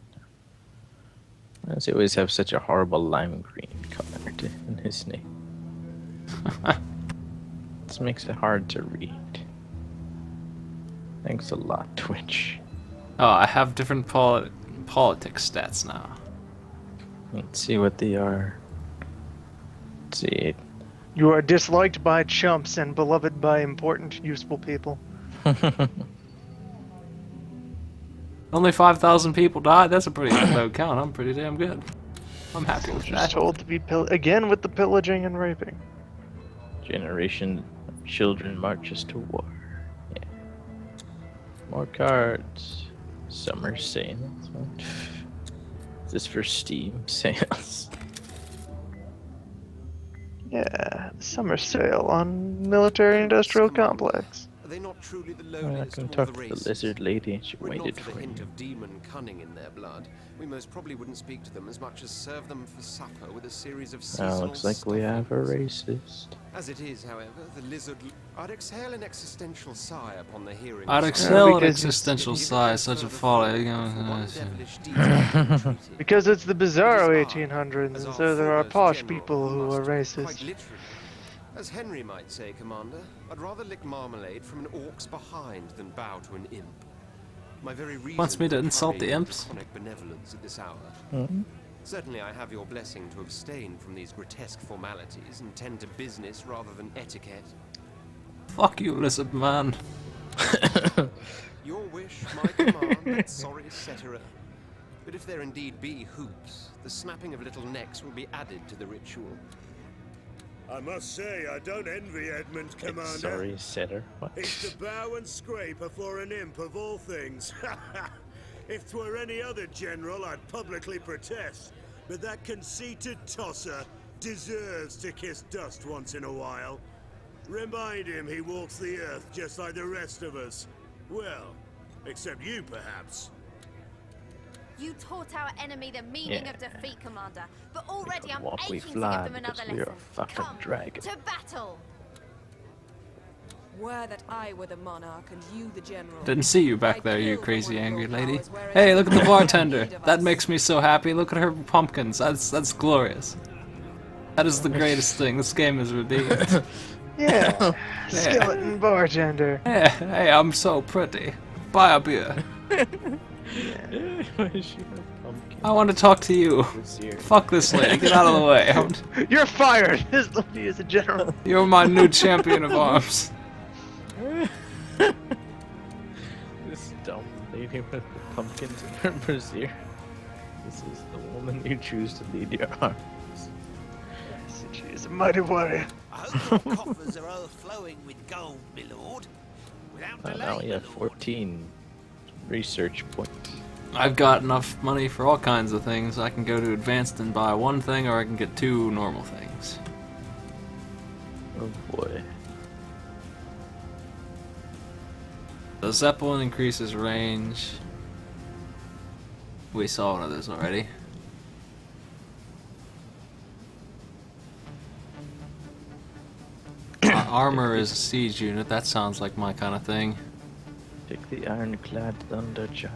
Why does he always have such a horrible lime green color in his name? This makes it hard to read. Thanks a lot, Twitch. Oh, I have different politics stats now. Let's see what they are. Let's see. You are disliked by chumps and beloved by important, useful people. Only 5,000 people died. That's a pretty low count. I'm pretty damn good. I'm happy with Just that. told to be again with the pillaging and raping. Generation of children marches to war. Yeah. More cards. Summer sales. Is this for Steam sales? Yeah, summer sale on military-industrial complex. Are they not truly the I lowliest can of all talk the to the races? lizard lady. She Were it not waited for for the hint you. of demon cunning in their blood, we most probably wouldn't speak to them as much as serve them for supper with a series of seasonal Looks like we have a racist. As it is, however, the lizard... I'd exhale an existential sigh upon the hearing... I'd of exhale an because- existential sigh, such a folly. Because it's the bizarro It is 1800s, as and our so there are foremost posh general people who are quite racist. literally. As Henry might say, Commander, I'd rather lick marmalade from an orc's behind than bow to an imp. My very reason Wants me to for insult the praying imps? draconic benevolence at this hour. Hmm? Certainly I have your blessing to abstain from these grotesque formalities and tend to business rather than etiquette. Fuck you, lizard man. Your wish, my command, that sorry cetera. But if there indeed be hoops, the snapping of little necks will be added to the ritual. I must say, I don't envy Edmund, Commander. Sorry, setter. What? He's to bow and scrape afore an imp of all things. If 'twere any other general, I'd publicly protest. But that conceited tosser deserves to kiss dust once in a while. Remind him he walks the earth just like the rest of us. Well, except you, perhaps. You taught our enemy the meaning Yeah. of defeat, Commander. But already I'm Walk we aching fly to give them because another we are lesson. a fucking Come, dragon. to battle! Were that I were the monarch and you the general. Didn't see you back I'd there, you kill crazy the one angry of your lady. powers wherever Hey, look at the you bartender. need of That us. makes me so happy. Look at her pumpkins. That's glorious. That is the greatest thing. This game is redeemed. Yeah, skeleton bartender. Hey, I'm so pretty. Buy a beer. I want to talk to you. Fuck this lady. Get out of the way. You're fired! This lady is a general. You're my new champion of arms. This dumb lady with the pumpkins in her brassiere. This is the woman you choose to lead your arms. She is a mighty warrior. I hope your coffers are overflowing with gold, my lord. Without delay, Now we have my lord. 14 research points. I've got enough money for all kinds of things. I can go to advanced and buy one thing, or I can get two normal things. Oh boy. The Zeppelin increases range. We saw one of those already. armor is a siege unit. That sounds like my kind of thing. Take the ironclad Thunderchild.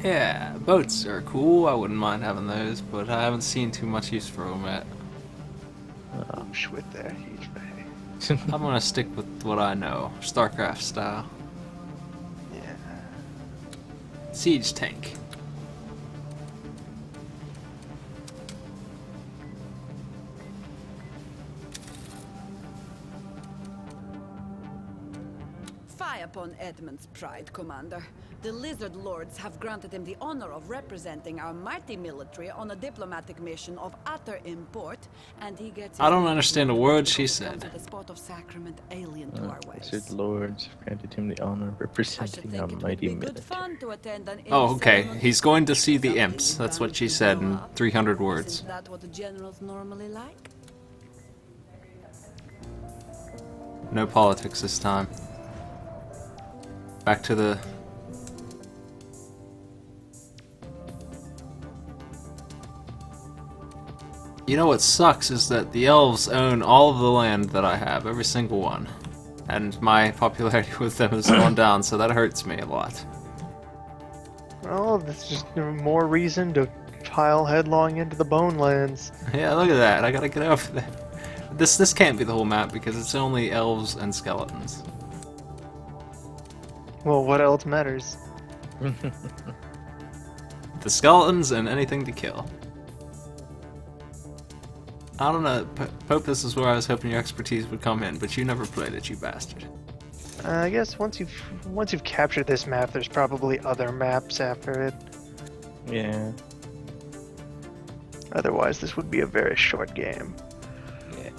Yeah, boats are cool. I wouldn't mind having those, but I haven't seen too much use for them yet. Oh, Schwit there. Huge bay. I'm gonna stick with what I know, StarCraft style. Yeah. Siege tank. Fie upon Edmund's pride, Commander. The Lizard Lords have granted him the honor of representing our mighty military on a diplomatic mission of utter import, and he gets. I don't understand a word she said. The sport of sacrament alien to our ways. Lizard Lords have granted him the honor of representing our mighty military. Oh, okay. He's going to see the imps. That's what she said in 300 words. Is that what the generals normally like? No politics this time. Back to the... You know what sucks is that the elves own all of the land that I have, every single one. And my popularity with them has gone down, so that hurts me a lot. Well, that's just more reason to pile headlong into the Bone Lands. Yeah, look at that. I gotta get over there. This can't be the whole map because it's only elves and skeletons. Well, what else matters? The skeletons and anything to kill. I don't know, Pope, this is where I was hoping your expertise would come in, but you never played it, you bastard. I guess once you've captured this map, there's probably other maps after it. Yeah. Otherwise, this would be a very short game. Yeah.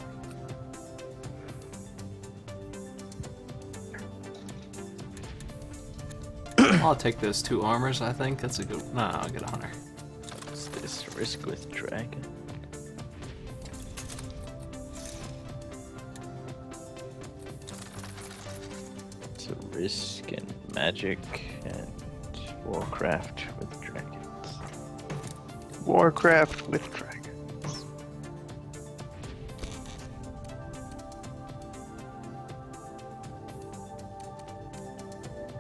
I'll take those 2 armors, I think. That's a good... Nah, I'll get a hunter. What's this? Risk with Dragon? It's a risk and magic and Warcraft with dragons. Warcraft with dragons.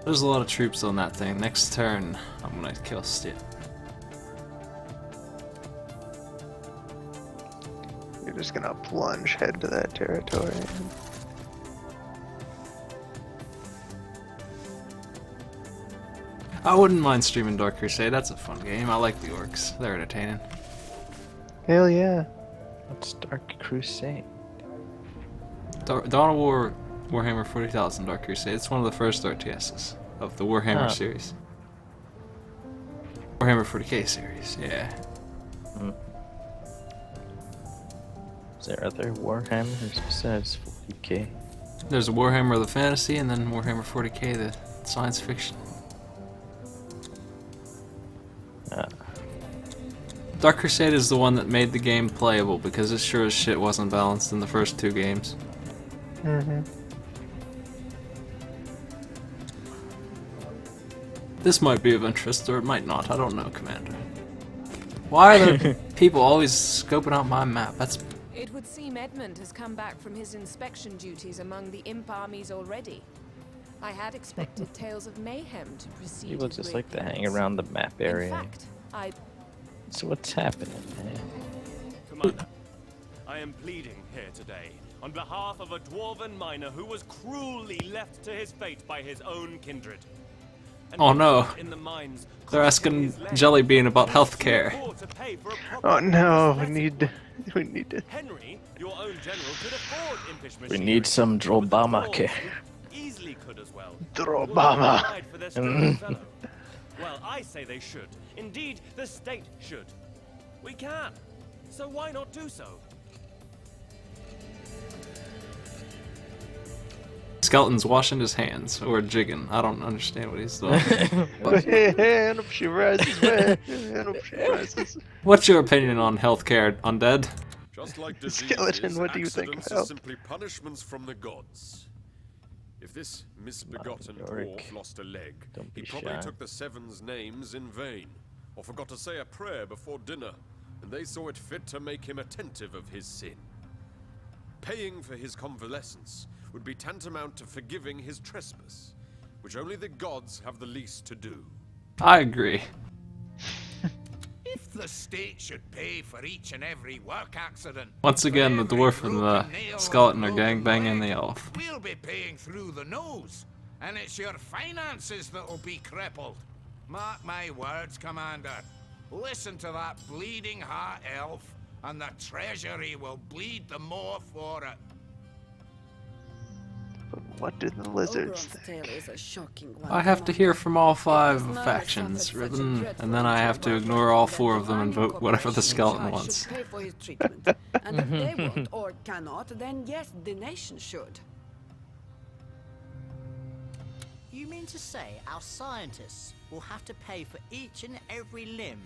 There's a lot of troops on that thing. Next turn, I'm gonna kill Stit. You're just gonna plunge head to that territory. I wouldn't mind streaming Dark Crusade. That's a fun game. I like the orcs. They're entertaining. Hell yeah. What's Dark Crusade? Dawn of War, Warhammer 40,000 Dark Crusade. It's one of the first RTSs of the Warhammer series. Warhammer 40k series, yeah. Mm. Is there other Warhammers besides 40k? There's a Warhammer the fantasy, and then Warhammer 40k the science fiction. Dark Crusade is the one that made the game playable because it sure as shit wasn't balanced in the first 2 games. Mm-hmm. This might be of interest, or it might not. I don't know, Commander. Why are there people always scoping out my map? That's... It would seem Edmund has come back from his inspection duties among the imp armies already. I had expected tales of mayhem to precede. People just like to hang around the map area. In fact, So what's happening, man? Commander, I am pleading here today on behalf of a dwarven miner who was cruelly left to his fate by his own kindred. Oh no. In the mines, They're asking Jellybean about healthcare. Oh no, we need to... Henry, your own general, could afford impish We need some Drobama care. easily could as well. Drobama. Well, I say they should. Indeed, the state should. We can. So why not do so? Skeleton's washing his hands, or jigging. I don't understand what he's doing. Hand up she rises, man. Hand up she rises. What's your opinion on healthcare, undead? Just like diseases, Skeleton, what do you think accidents of are health? simply punishments from the gods. If this misbegotten Yorick. dwarf lost a leg, Don't he be probably shy. took the Seven's names in vain, or forgot to say a prayer before dinner, and they saw it fit to make him attentive of his sin. Paying for his convalescence would be tantamount to forgiving his trespass, which only the gods have the least to do. I agree. If the state should pay for each and every work accident, Once again, the dwarf and the skeleton are gangbanging the elf. we'll be paying through the nose, and it's your finances that'll be crippled. Mark my words, Commander. Listen to that bleeding heart elf, and the treasury will bleed the more for it. But what do the lizards Oberon's think? tale is a shocking one, I have to Commander. hear from all 5 If Mara factions, suffered such a Ribbon, dreadful and then I have to interruption, ignore all then 4 of them and Barmaid vote whatever the Corporation skeleton in charge wants. should pay for his treatment. And if they won't or cannot, then yes, the nation should. You mean to say our scientists will have to pay for each and every limb,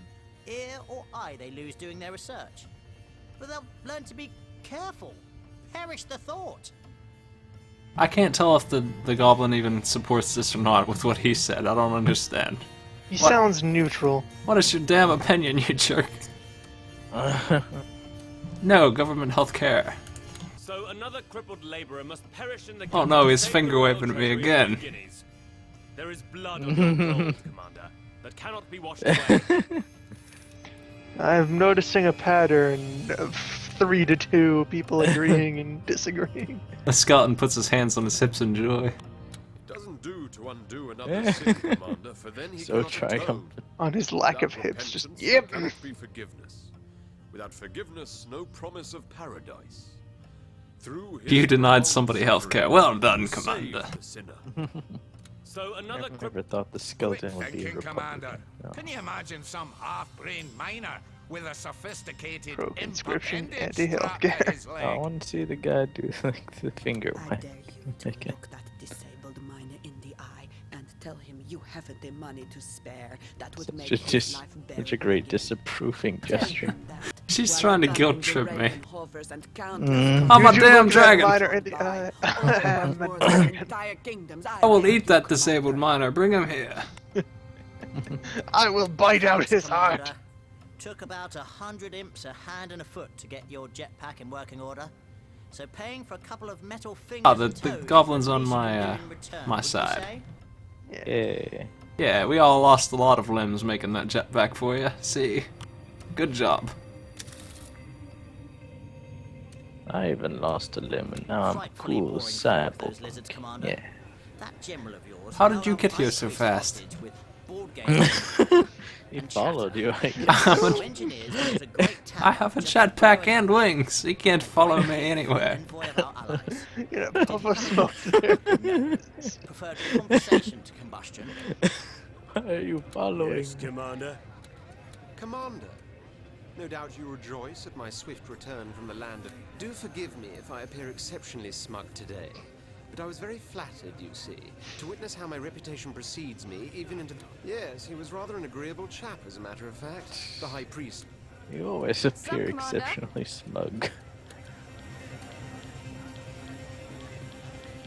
ear or eye they lose doing their research? But they'll learn to be careful. Perish the thought. I can't tell if the goblin even supports this or not with what he said. I don't understand. He What? sounds neutral. What is your damn opinion, you jerk? No, government health care. So another crippled laborer must perish in the Oh no, to he's save finger the waving at me Treasury again. of Guineas. There is blood on your gold, Commander, that cannot be washed away. I'm noticing a pattern of 3 to 2 people agreeing and disagreeing. The skeleton puts his hands on his hips in joy. Doesn't do to undo another sin, Commander, for then he So cannot triumphant. atone. On his lack of Without hips, just repentance, yep. there cannot be forgiveness. Without forgiveness, no promise of paradise. Through his You denied prolonged somebody suffering, healthcare. Well done, he saved Commander. the sinner. So another I've crippled never thought the Quick skeleton would be thinking, Republican. Commander. No. Can you imagine some half-brained miner with a sophisticated Pro-conscription, imp anti-healthcare. strapped to his I leg? want to see the guy do like the finger I one. dare you to Okay. look that disabled miner in the eye and tell him you haven't the money to spare. That would make his life better. Such a great disapproving Tell gesture. him that She's while trying to battling guilt the trip me. Raven hovers and Mm. I'm a Did you damn look that dragon. miner in the eye? I'm a More dragon. entire kingdoms. I will beg eat you, that Commander. disabled miner. Bring him here. I will bite out Thanks, his heart. Commander. Took about 100 imps a hand and a foot to get your jetpack in working order. So paying for a couple of metal fingers Oh, the and toes goblin's is on reasonable my, in return, my wouldn't you side. say? Yeah. Yeah, we all lost a lot of limbs making that jetpack for you. See? Good job. I even lost a limb and now I'm a Frightfully cool boring fight with those cyborg. lizards, Commander. Yeah. That general of yours How will did you now get have here ice so cream fast? hostage with board games. He followed you, I guess. So engineers use a great I have a talent just to jetpack follow and wings. He can't follow me anywhere. envoy of our allies. Get a puff of smoke there. Preferred conversation to combustion. Why are you following Yes, me? Commander. Commander, no doubt you rejoice at my swift return from the land of... Do forgive me if I appear exceptionally smug today, but I was very flattered, you see, to witness how my reputation precedes me, even into... Yes, he was rather an agreeable chap, as a matter of fact. The High Priest. You always appear Commander? exceptionally smug.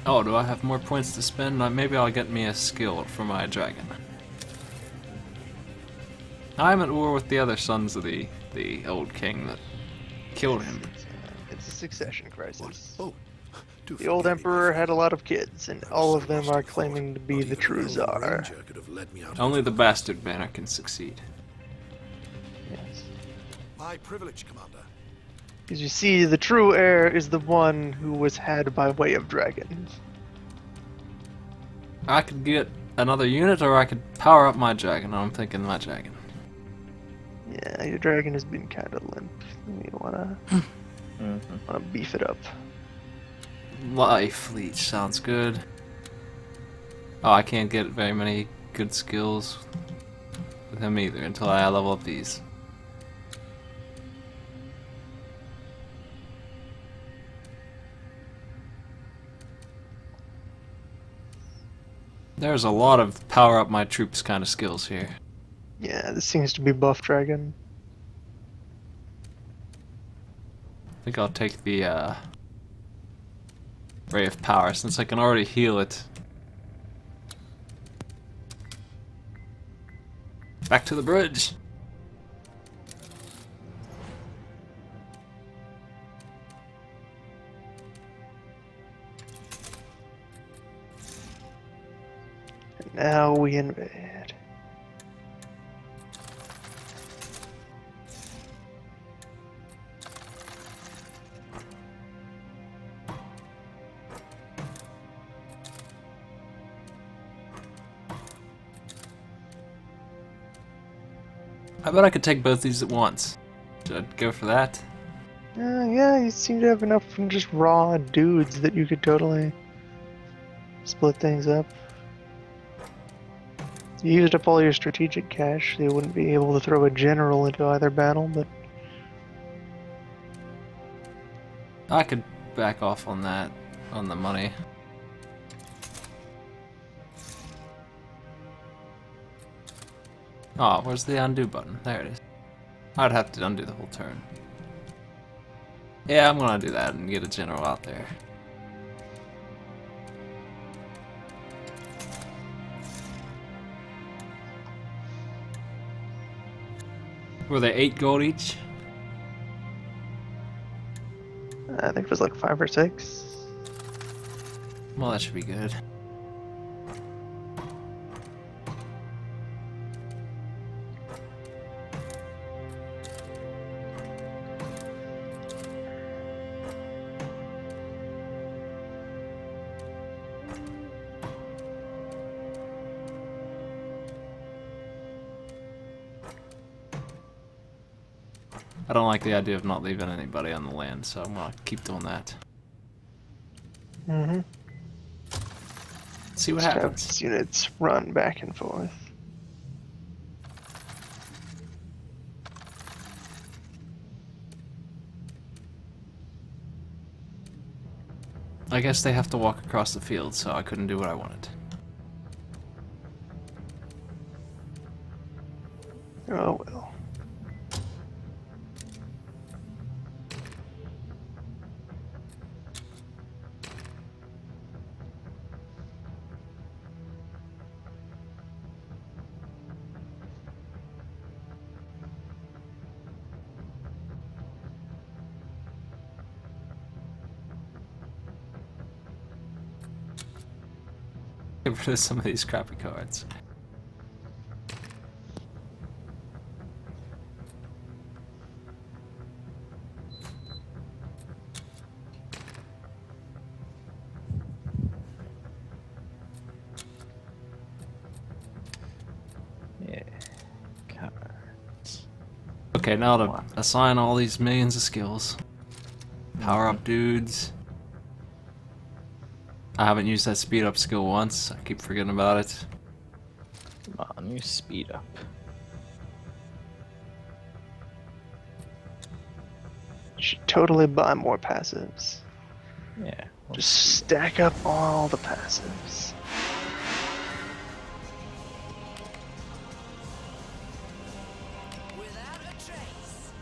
Oh, do I have more points to spend? Maybe I'll get me a skill for my dragon. I'm at war with the other sons of the old king that killed him. It's a succession crisis. Oh, do The old forgive me, emperor my had a lot of kids, and all of them are claiming to be Not the even true an old czar. ranger could have led me out of Only the the bastard banner can succeed. Yes. My privilege, Commander. Because you see, the true heir is the one who was had by way of dragon. I could get another unit, or I could power up my dragon. I'm thinking my dragon. Yeah, your dragon has been kind of limp. You wanna beef it up. Life leech sounds good. Oh, I can't get very many good skills with him either until I level up these. There's a lot of power up my troops kind of skills here. Yeah, this seems to be buff dragon. I think I'll take the Ray of Power since I can already heal it. Back to the bridge. Now we invade. I bet I could take both these at once. Should I go for that? Yeah, you seem to have enough from just raw dudes that you could totally split things up. You used up all your strategic cash, so you wouldn't be able to throw a general into either battle, but I could back off on that, on the money. Oh, where's the undo button? There it is. I'd have to undo the whole turn. Yeah, I'm gonna do that and get a general out there. Were they 8 gold each? I think it was like 5 or 6. Well, that should be good. I don't like the idea of not leaving anybody on the land, so I'm gonna keep doing that. Mm-hmm. See what Just have happens. these units run back and forth. I guess they have to walk across the field, so I couldn't do what I wanted. Oh well. Get rid of some of these crappy cards. Yeah. Cards. Okay, now to assign all these millions of skills. Power up dudes. I haven't used that speed up skill once. I keep forgetting about it. Come on, you speed up. You should totally buy more passives. Yeah. Just stack up all the passives. Without a trace.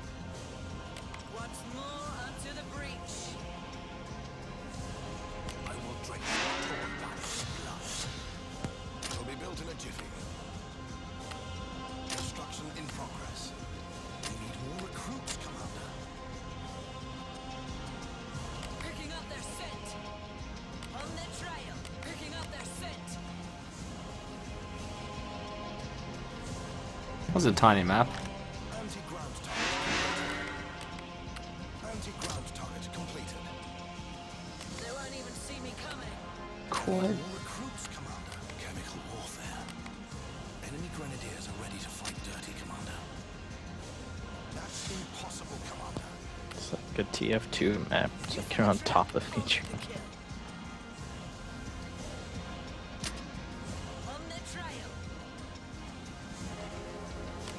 Once more unto the breach. I will drink the torn back's blood. It'll be built in a jiffy. Construction in progress. We need more recruits, Commander. Picking up their scent. On their trail. Picking up their scent. That was a tiny map. Anti-ground target. Anti-ground target completed. They won't even see me coming. Cool. More recruits, Commander. Chemical warfare. Enemy grenadiers are ready to fight dirty, Commander. That's impossible, Commander. It's like a TF2 map. It's like you're on top of each other. On their trail.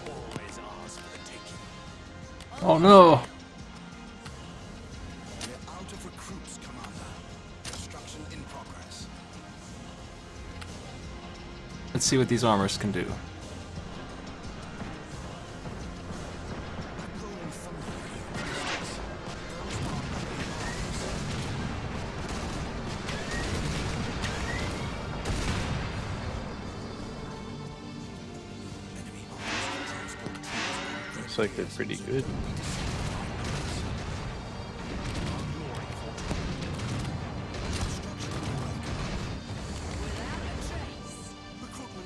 Always ours for the taking. Oh no! We're out of recruits, Commander. Construction in progress. Let's see what these armors can do. Rolling thunder in the distance. Those are enemy arms transport troops. Looks like they're pretty good. Without a trace. Recruitment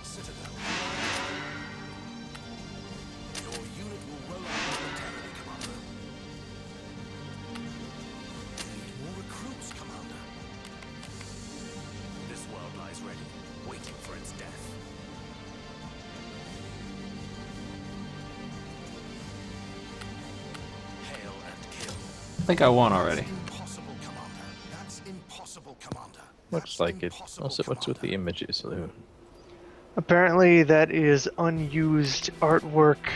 think I won already. Impossible, Commander. That's impossible, Commander. Looks like it. Also, what's with the images, Lou? Apparently, that is unused artwork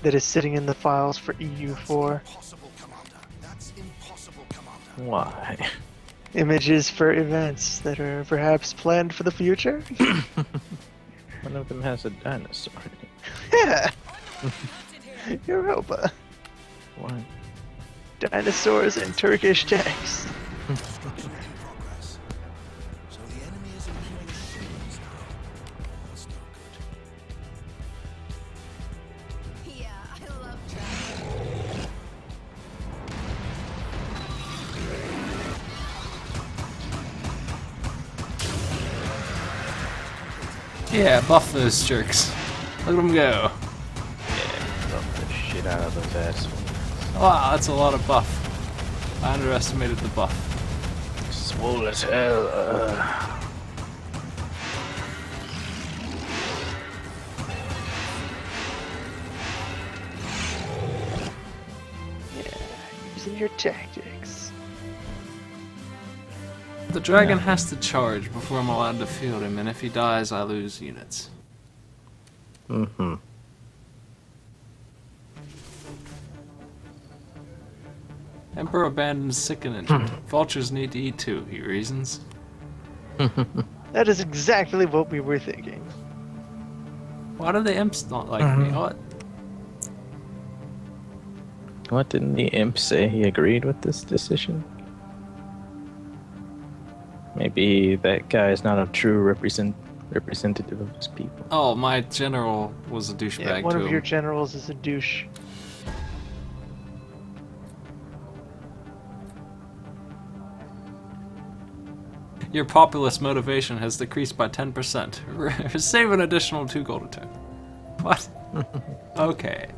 that is sitting in the files for EU4. Impossible, Commander. That's impossible, Commander. Why? Images for events that are perhaps planned for the future? One of them has a dinosaur. Yeah! Europa. Why? Dinosaurs in Turkish text. Destruction in progress. So the enemy is employing shields now. That's no good. Yeah, I love traveling. Yeah, buff those jerks. Look at them go. Yeah, love the shit out of those assholes. Wow, that's a lot of buff. I underestimated the buff. Swole as hell. Yeah, using your tactics. The dragon has to charge before I'm allowed to field him, and if he dies, I lose units. Mm-hmm. Emperor abandons sick and injured. Vultures need to eat too, he reasons. That is exactly what we were thinking. Why do the imps not like me? What? What didn't the imp say? He agreed with this decision? Maybe that guy is not a true representative of his people. Oh, my general was a douchebag Yeah, one to of him. your generals is a douche. Your populist motivation has decreased by 10%. Save an additional 2 gold a turn. What? Okay.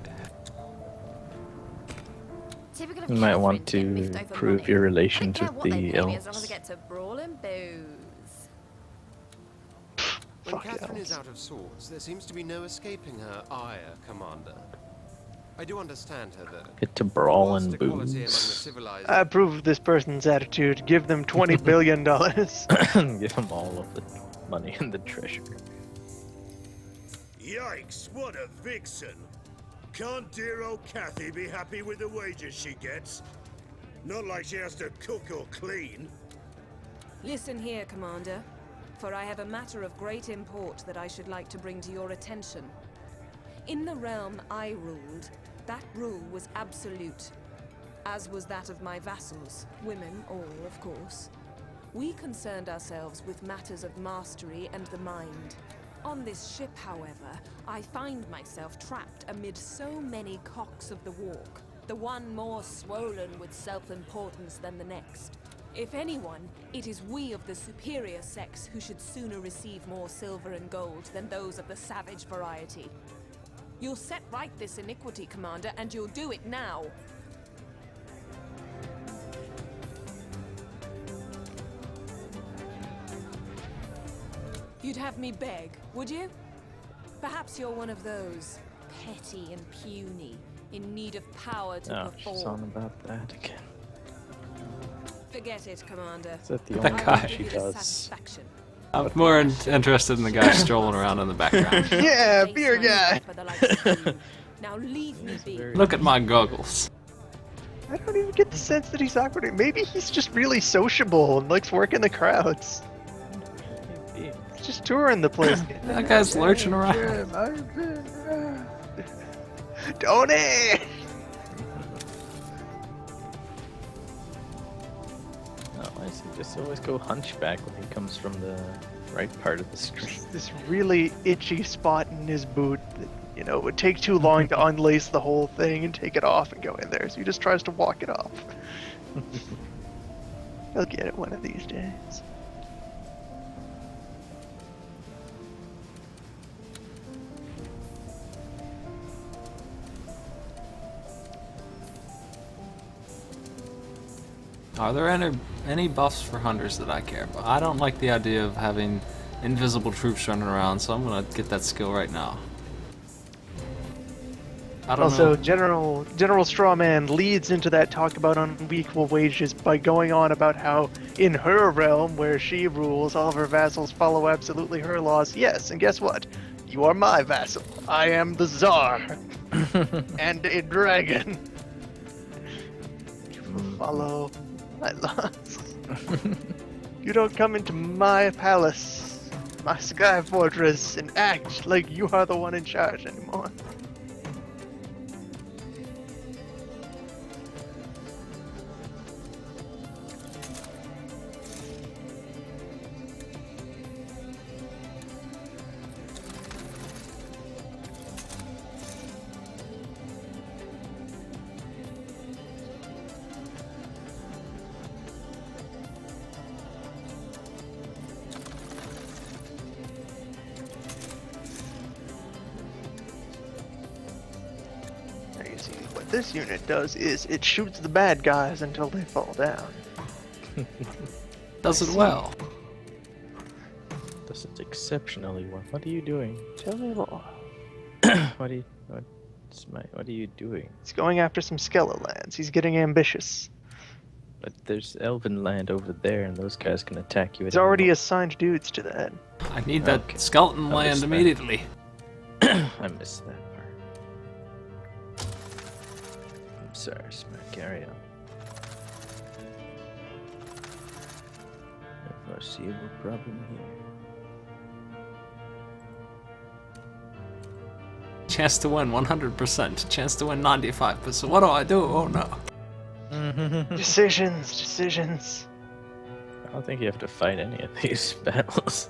Typical of You might want Catherine get to miffed over prove money. your I don't relations care with what they the pay me as long as I elves. get to brawl and booze. When Fuck Catherine elves. is out of sorts, there seems to be no escaping her ire, Commander. I do understand her, though. Get to brawl Whilst and equality among the booze. civilized... I approve of this person's attitude. Give them $20 billion. Give them all of the money and the treasure. Yikes, what a vixen! Can't dear old Kathy be happy with the wages she gets? Not like she has to cook or clean. Listen here, Commander, for I have a matter of great import that I should like to bring to your attention. In the realm I ruled, that rule was absolute, as was that of my vassals, women all, of course. We concerned ourselves with matters of mastery and the mind. On this ship, however, I find myself trapped amid so many cocks of the walk, the one more swollen with self-importance than the next. If anyone, it is we of the superior sex who should sooner receive more silver and gold than those of the savage variety. You'll set right this iniquity, Commander, and you'll do it now. You'd have me beg, would you? Perhaps you're one of those, petty and puny, in need of power to Oh, she's on perform. about that again. Forget it, Commander. Is that the That only guy. thing she Give you the does? satisfaction. I'm more interested in the guy strolling around in the background. Yeah, Face beer money guy. for the likes of you. Now leave me be. Look at my goggles. I don't even get the sense that he's awkward. Maybe he's just really sociable and likes working the crowds. He's just touring the place. That guy's lurching around. Tony! Oh, why does he just always go hunchback when he comes from the right part of the screen? This really itchy spot in his boot that, you know, it would take too long to unlace the whole thing and take it off and go in there, so he just tries to walk it off. He'll get it one of these days. Are there any buffs for hunters that I care about? I don't like the idea of having invisible troops running around, so I'm gonna get that skill right now. I don't Also, know. General Strawman leads into that talk about unequal wages by going on about how in her realm, where she rules, all of her vassals follow absolutely her laws. Yes, and guess what? You are my vassal. I am the Tsar. And a dragon. You will follow my laws. You don't come into my palace, my sky fortress, and act like you are the one in charge anymore. What this unit does is it shoots the bad guys until they fall down. Does it well. Does it exceptionally well. What are you doing? Tell me more. What are you doing? He's going after some Skella lands. He's getting ambitious. But there's elven land over there, and those guys can attack you. He's already assigned dudes to that. I need that skeleton land immediately. I missed that part. I'm sorry, Smack. Carry on. A foreseeable problem here. Chance to win 100%. Chance to win 95%. What do I do? Oh no. Decisions. I don't think you have to fight any of these battles.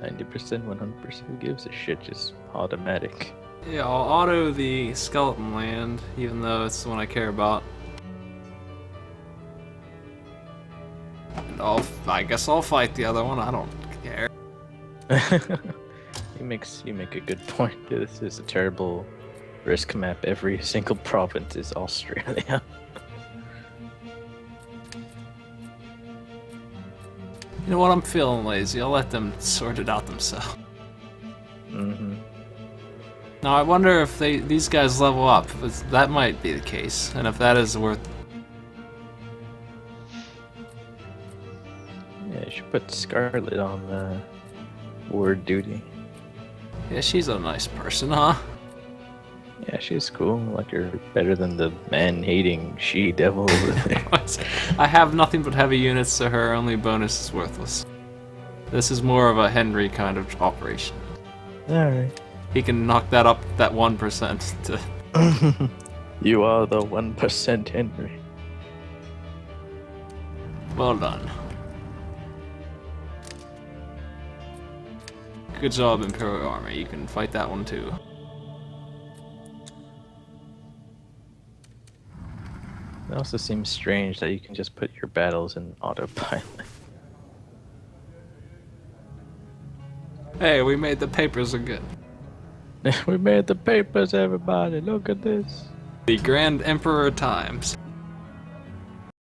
90%, 100%. Who gives a shit? Just automatic. Yeah, I'll auto the skeleton land, even though it's the one I care about. And I guess I'll fight the other one. I don't care. you make a good point. This is a terrible risk map. Every single province is Australia. You know what? I'm feeling lazy. I'll let them sort it out themselves. Mm-hmm. Now I wonder if these guys level up. That might be the case, and if that is worth. Yeah, you should put Scarlet on ward duty. Yeah, she's a nice person, huh? Yeah, she's cool. I like her better than the man-hating she-devil over there. I have nothing but heavy units, so her only bonus is worthless. This is more of a Henry kind of operation. Alright. He can knock that up, that 1% to... You are the 1% Henry. Well done. Good job, Imperial Army. You can fight that one too. It also seems strange that you can just put your battles in autopilot. Hey, we made the papers again. We made the papers, everybody. Look at this. The Grand Emperor times.